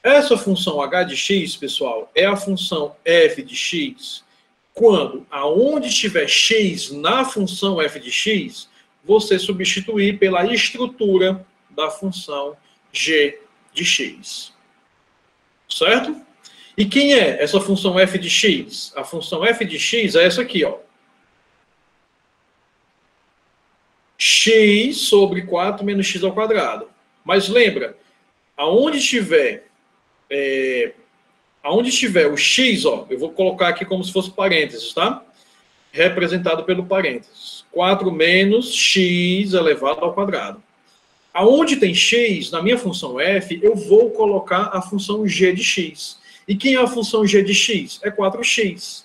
Essa função h de x, pessoal, é a função f de x quando aonde tiver x na função f de x, você substituir pela estrutura da função g de x. Certo? E quem é essa função f de x? A função f de x é essa aqui, ó. X sobre 4 menos x ao quadrado. Mas lembra, aonde tiver o x, ó, eu vou colocar aqui como se fosse parênteses, tá? Representado pelo parênteses. 4 menos x elevado ao quadrado. Aonde tem x, na minha função f, eu vou colocar a função g de x. E quem é a função g de x? É 4x.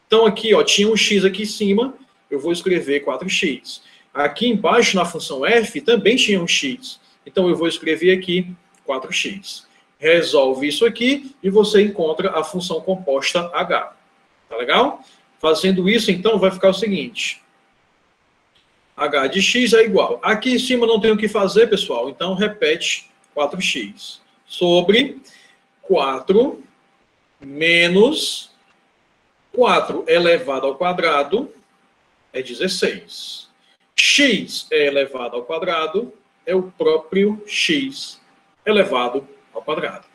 Então aqui, ó, tinha um x aqui em cima, eu vou escrever 4x. Aqui embaixo, na função f, também tinha um x. Então eu vou escrever aqui 4x. Resolve isso aqui e você encontra a função composta h. Tá legal? Fazendo isso, então, vai ficar o seguinte. H de x é igual. Aqui em cima não tem o que fazer, pessoal. Então, repete 4x. Sobre 4 menos 4 elevado ao quadrado é 16. X elevado ao quadrado é o próprio x elevado ao quadrado.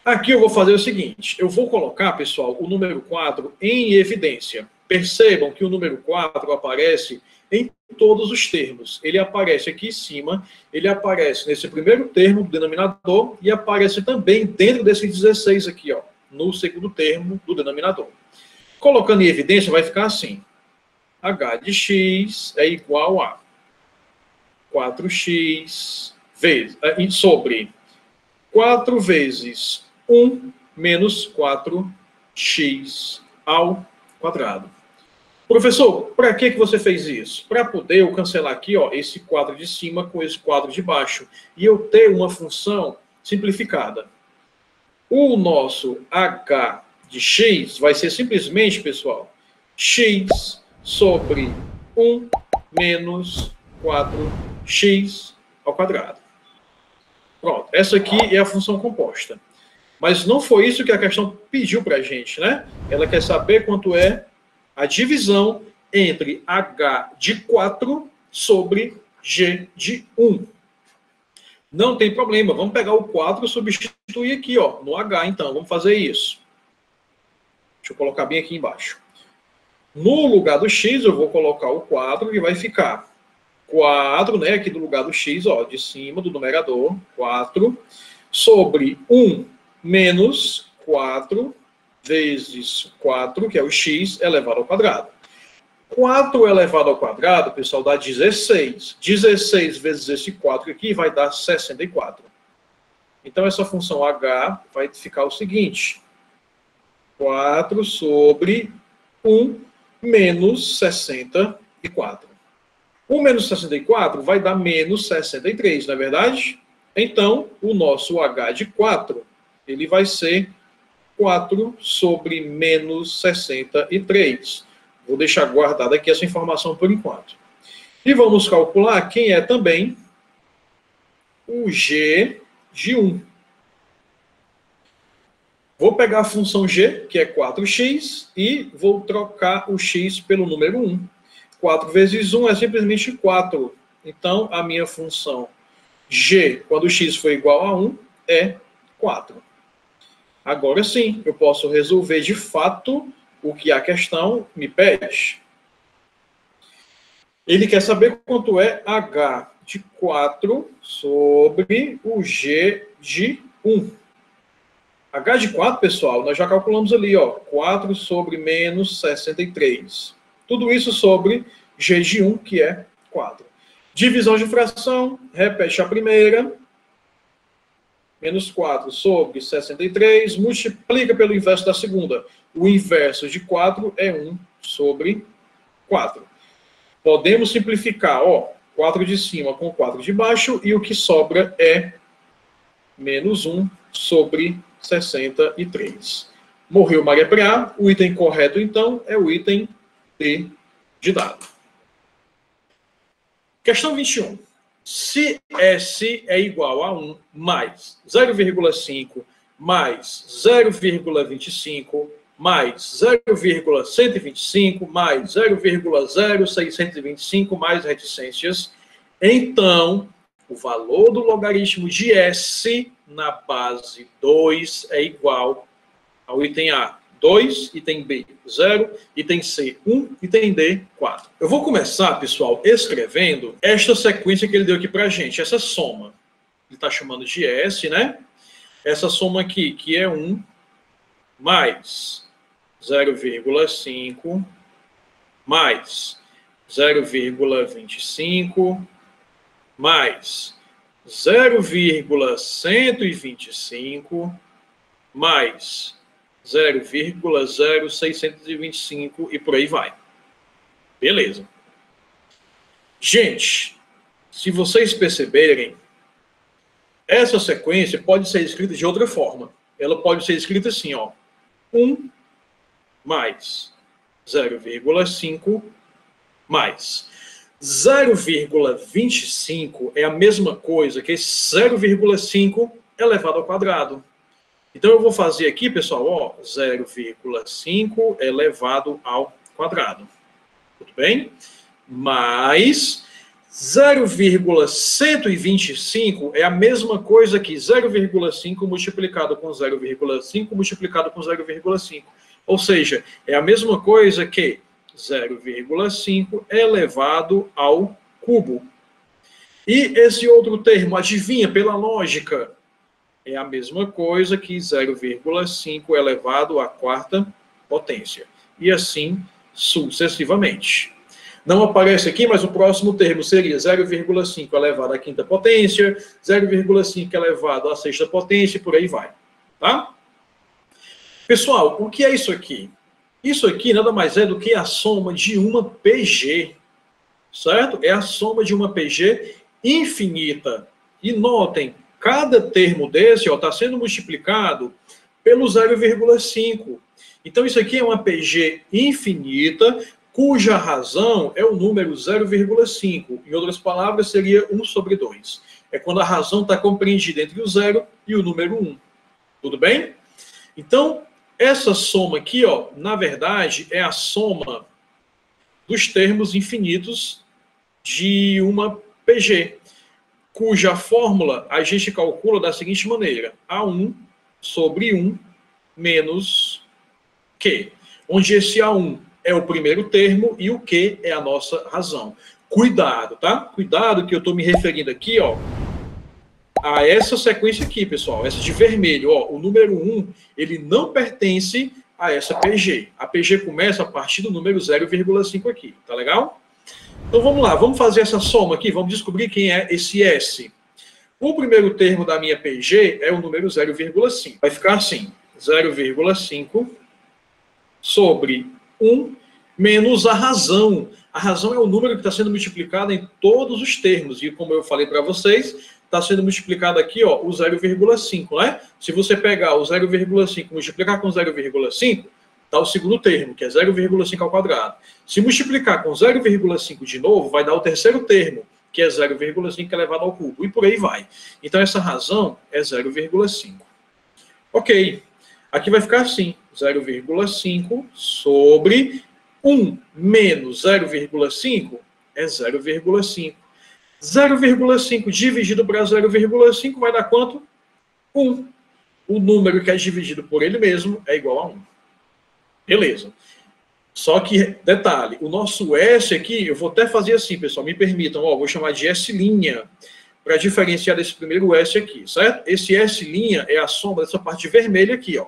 Aqui eu vou fazer o seguinte. Eu vou colocar, pessoal, o número 4 em evidência. Percebam que o número 4 aparece em todos os termos. Ele aparece aqui em cima, ele aparece nesse primeiro termo do denominador e aparece também dentro desse 16 aqui, ó, no segundo termo do denominador. Colocando em evidência, vai ficar assim. H de x é igual a 4x sobre 4 vezes 1 menos 4x ao quadrado. Professor, para que você fez isso? Para poder eu cancelar aqui, ó, esse quadro de cima com esse quadro de baixo e eu ter uma função simplificada. O nosso h de x vai ser simplesmente, pessoal, x sobre 1 menos 4x ao quadrado. Pronto, essa aqui é a função composta. Mas não foi isso que a questão pediu para a gente, né? Ela quer saber quanto é a divisão entre h de 4 sobre g de 1. Não tem problema, vamos pegar o 4 e substituir aqui, ó, no h, então. Vamos fazer isso. Deixa eu colocar bem aqui embaixo. No lugar do x, eu vou colocar o 4 e vai ficar 4, né, aqui do lugar do x, ó, de cima do numerador, 4, sobre 1 menos 4 vezes 4, que é o x elevado ao quadrado. 4 elevado ao quadrado, pessoal, dá 16. 16 vezes esse 4 aqui vai dar 64. Então, essa função h vai ficar o seguinte. 4 sobre 1 menos 64. 1 menos 64 vai dar menos 63, não é verdade? Então, o nosso h de 4, ele vai ser 4 sobre menos 63. Vou deixar guardada aqui essa informação por enquanto. E vamos calcular quem é também o g de 1. Vou pegar a função g, que é 4x, e vou trocar o x pelo número 1. 4 vezes 1 é simplesmente 4. Então, a minha função g, quando x for igual a 1, é 4. Agora sim, eu posso resolver de fato o que a questão me pede. Ele quer saber quanto é H de 4 sobre o G de 1. H de 4, pessoal, nós já calculamos ali, ó, 4 sobre menos 63. Tudo isso sobre G de 1, que é 4. Divisão de fração, repete a primeira. Menos 4 sobre 63, multiplica pelo inverso da segunda. O inverso de 4 é 1 sobre 4. Podemos simplificar, ó, 4 de cima com 4 de baixo, e o que sobra é menos 1 sobre 63. Morreu Maria Preá. O item correto, então, é o item D de dado. Questão 21. Se S é igual a 1 mais 0,5 mais 0,25 mais 0,125 mais 0,0625 mais reticências, então o valor do logaritmo de S na base 2 é igual ao item A, 2, item B, 0, item C, 1, item D, 4. Eu vou começar, pessoal, escrevendo esta sequência que ele deu aqui pra gente, essa soma. Ele está chamando de S, né? Essa soma aqui, que é 1 mais 0,5 mais 0,25 mais 0,125 mais 0,0625 e por aí vai. Beleza. Gente, se vocês perceberem, essa sequência pode ser escrita de outra forma. Ela pode ser escrita assim, ó. 1 mais 0,5 mais 0,25 é a mesma coisa que 0,5 elevado ao quadrado. Então, eu vou fazer aqui, pessoal, ó, 0,5 elevado ao quadrado. Tudo bem? Mais 0,125 é a mesma coisa que 0,5 multiplicado com 0,5 multiplicado com 0,5. Ou seja, é a mesma coisa que 0,5 elevado ao cubo. E esse outro termo, adivinha, pela lógica, é a mesma coisa que 0,5 elevado à quarta potência. E assim sucessivamente. Não aparece aqui, mas o próximo termo seria 0,5 elevado à quinta potência, 0,5 elevado à sexta potência, e por aí vai. Tá? Pessoal, o que é isso aqui? Isso aqui nada mais é do que a soma de uma PG. Certo? É a soma de uma PG infinita. E notem, cada termo desse está sendo multiplicado pelo 0,5. Então, isso aqui é uma PG infinita, cuja razão é o número 0,5. Em outras palavras, seria 1 sobre 2. É quando a razão está compreendida entre o 0 e o número 1. Tudo bem? Então, essa soma aqui, ó, na verdade, é a soma dos termos infinitos de uma PG, cuja fórmula a gente calcula da seguinte maneira: A1 sobre 1 menos Q, onde esse A1 é o primeiro termo e o Q é a nossa razão. Cuidado, tá? Cuidado que eu estou me referindo aqui, ó, a essa sequência aqui, pessoal, essa de vermelho, ó, o número 1, ele não pertence a essa PG. A PG começa a partir do número 0,5 aqui, tá legal? Então vamos lá, vamos fazer essa soma aqui, vamos descobrir quem é esse S. O primeiro termo da minha PG é o número 0,5. Vai ficar assim, 0,5 sobre 1 menos a razão. A razão é o número que está sendo multiplicado em todos os termos. E como eu falei para vocês, está sendo multiplicado aqui, ó, o 0,5, né? Se você pegar o 0,5 e multiplicar com 0,5, dá o segundo termo, que é 0,5 ao quadrado. Se multiplicar com 0,5 de novo, vai dar o terceiro termo, que é 0,5 elevado ao cubo. E por aí vai. Então, essa razão é 0,5. Ok. Aqui vai ficar assim, 0,5 sobre 1 menos 0,5 é 0,5. 0,5 dividido para 0,5 vai dar quanto? 1. o número que é dividido por ele mesmo é igual a 1. Beleza. Só que, detalhe, o nosso S aqui, eu vou até fazer assim, pessoal, me permitam, ó, vou chamar de S', para diferenciar desse primeiro S aqui, certo? Esse S' é a soma dessa parte vermelha aqui, ó.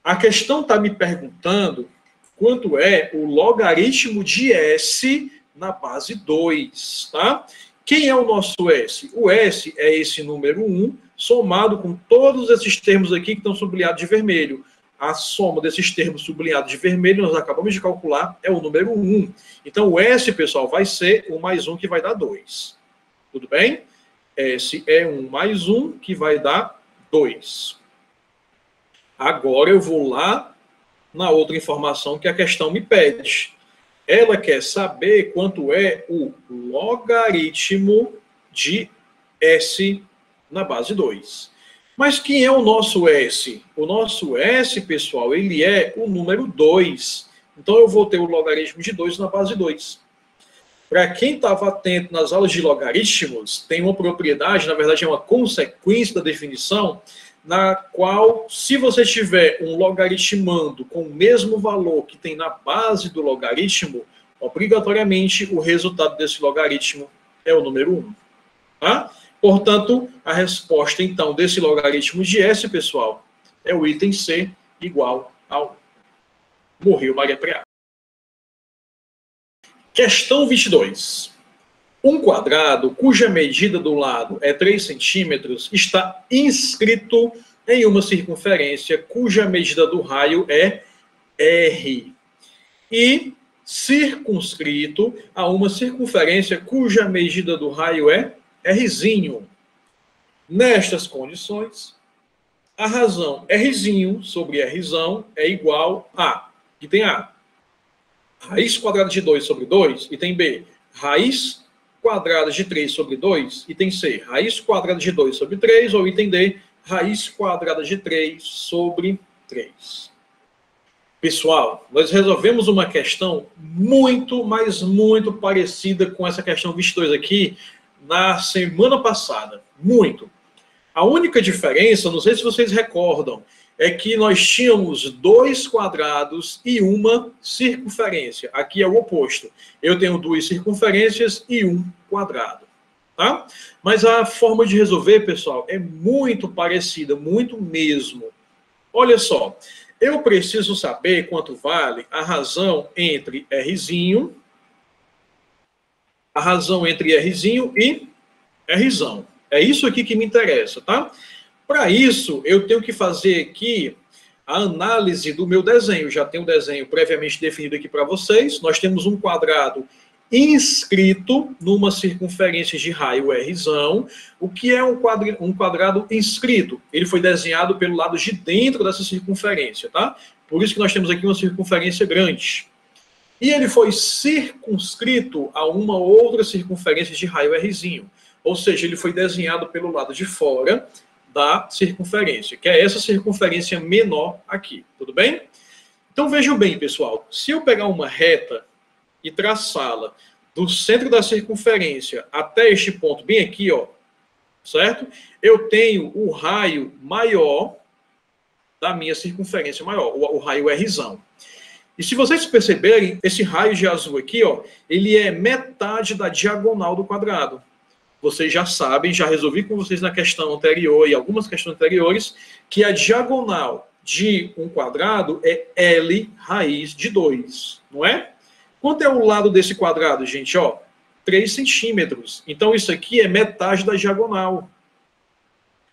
A questão está me perguntando quanto é o logaritmo de S na base 2, tá? Quem é o nosso S? O S é esse número 1, somado com todos esses termos aqui que estão sublinhados de vermelho. A soma desses termos sublinhados de vermelho, nós acabamos de calcular, é o número 1. Então, o S, pessoal, vai ser o mais 1, que vai dar 2. Tudo bem? S é 1 mais 1, que vai dar 2. Agora eu vou lá na outra informação que a questão me pede. Ela quer saber quanto é o logaritmo de S na base 2. Mas quem é o nosso S? O nosso S, pessoal, ele é o número 2. Então eu vou ter o logaritmo de 2 na base 2. Para quem estava atento nas aulas de logaritmos, tem uma propriedade, na verdade é uma consequência da definição, na qual, se você tiver um logaritmando com o mesmo valor que tem na base do logaritmo, obrigatoriamente o resultado desse logaritmo é o número 1. Tá? Portanto, a resposta, então, desse logaritmo de S, pessoal, é o item C igual a 1. Morreu Maria Preá. Questão 22. Um quadrado cuja medida do lado é 3 centímetros está inscrito em uma circunferência cuja medida do raio é R. E circunscrito a uma circunferência cuja medida do raio é Rzinho. Nestas condições, a razão Rzinho sobre Rzão é igual a, que tem A, raiz quadrada de 2 sobre 2, e tem B, raiz quadrada de 3 sobre 2, e tem C, raiz quadrada de 2 sobre 3, ou item D, raiz quadrada de 3 sobre 3. Pessoal, nós resolvemos uma questão muito, mas muito parecida com essa questão 22 aqui, na semana passada. Muito. A única diferença, não sei se vocês recordam, é que nós tínhamos 2 quadrados e uma circunferência. Aqui é o oposto. Eu tenho 2 circunferências e 1 quadrado. Tá? Mas a forma de resolver, pessoal, é muito parecida, muito mesmo. Olha só, eu preciso saber quanto vale a razão entre Rzinho, e Rzão. É isso aqui que me interessa, tá? Para isso, eu tenho que fazer aqui a análise do meu desenho. Já tenho o desenho previamente definido aqui para vocês. Nós temos um quadrado inscrito numa circunferência de raio Rzão. O que é um quadrado inscrito? Ele foi desenhado pelo lado de dentro dessa circunferência, tá? Por isso que nós temos aqui uma circunferência grande. E ele foi circunscrito a uma outra circunferência de raio Rzinho. Ou seja, ele foi desenhado pelo lado de fora da circunferência, que é essa circunferência menor aqui, tudo bem? Então vejam bem, pessoal, se eu pegar uma reta e traçá-la do centro da circunferência até este ponto, bem aqui, ó, certo? Eu tenho o raio maior da minha circunferência maior, o raio Rzão. E se vocês perceberem, esse raio de azul aqui, ó, ele é metade da diagonal do quadrado. Vocês já sabem, já resolvi com vocês na questão anterior e algumas questões anteriores, que a diagonal de um quadrado é L raiz de 2, não é? Quanto é o lado desse quadrado, gente? Ó, 3 centímetros. Então, isso aqui é metade da diagonal.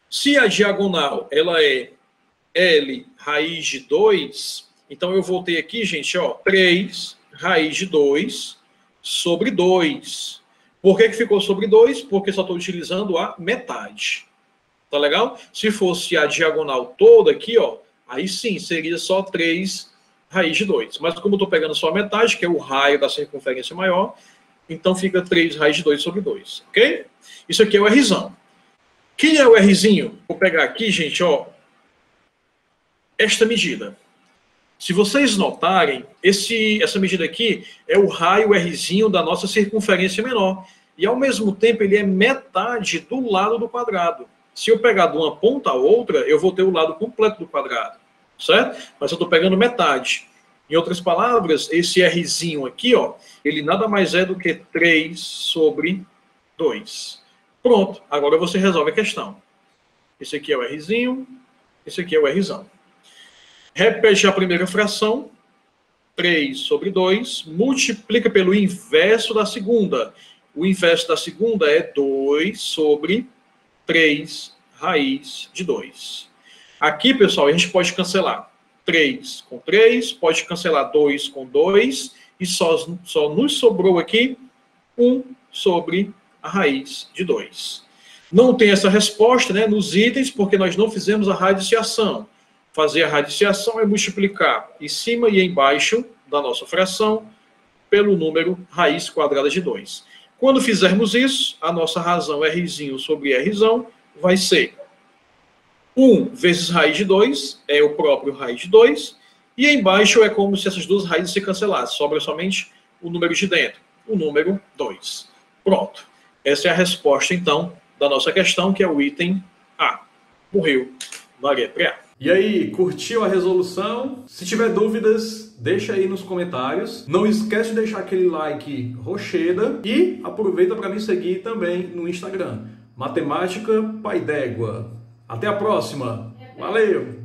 Se a diagonal ela é L raiz de 2, então eu vou ter aqui, gente, ó, 3 raiz de 2 sobre 2. Por que ficou sobre 2? Porque só estou utilizando a metade. Tá legal? Se fosse a diagonal toda aqui, ó, aí sim, seria só 3 raiz de 2. Mas como eu estou pegando só a metade, que é o raio da circunferência maior, então fica 3 raiz de 2 sobre 2. Ok? Isso aqui é o Rzão. Quem é o Rzinho? Vou pegar aqui, gente, ó, esta medida. Se vocês notarem, essa medida aqui é o raio Rzinho da nossa circunferência menor. E, ao mesmo tempo, ele é metade do lado do quadrado. Se eu pegar de uma ponta a outra, eu vou ter o lado completo do quadrado, certo? Mas eu estou pegando metade. Em outras palavras, esse Rzinho aqui, ó, ele nada mais é do que 3 sobre 2. Pronto, agora você resolve a questão. Esse aqui é o Rzinho, esse aqui é o Rzão. Repete a primeira fração, 3 sobre 2, multiplica pelo inverso da segunda. O inverso da segunda é 2 sobre 3 raiz de 2. Aqui, pessoal, a gente pode cancelar 3 com 3, pode cancelar 2 com 2, e só nos sobrou aqui 1 sobre a raiz de 2. Não tem essa resposta, né, nos itens, porque nós não fizemos a radiciação. Fazer a radiciação é multiplicar em cima e embaixo da nossa fração pelo número raiz quadrada de 2. Quando fizermos isso, a nossa razão Rzinho sobre Rzão vai ser 1 vezes raiz de 2, é o próprio raiz de 2, e embaixo é como se essas duas raízes se cancelassem, sobra somente o número de dentro, o número 2. Pronto. Essa é a resposta, então, da nossa questão, que é o item A. Morreu na letra A. E aí, curtiu a resolução? Se tiver dúvidas, deixa aí nos comentários. Não esquece de deixar aquele like rocheda e aproveita para me seguir também no Instagram. Matemática Pai d'Égua. Até a próxima. Valeu!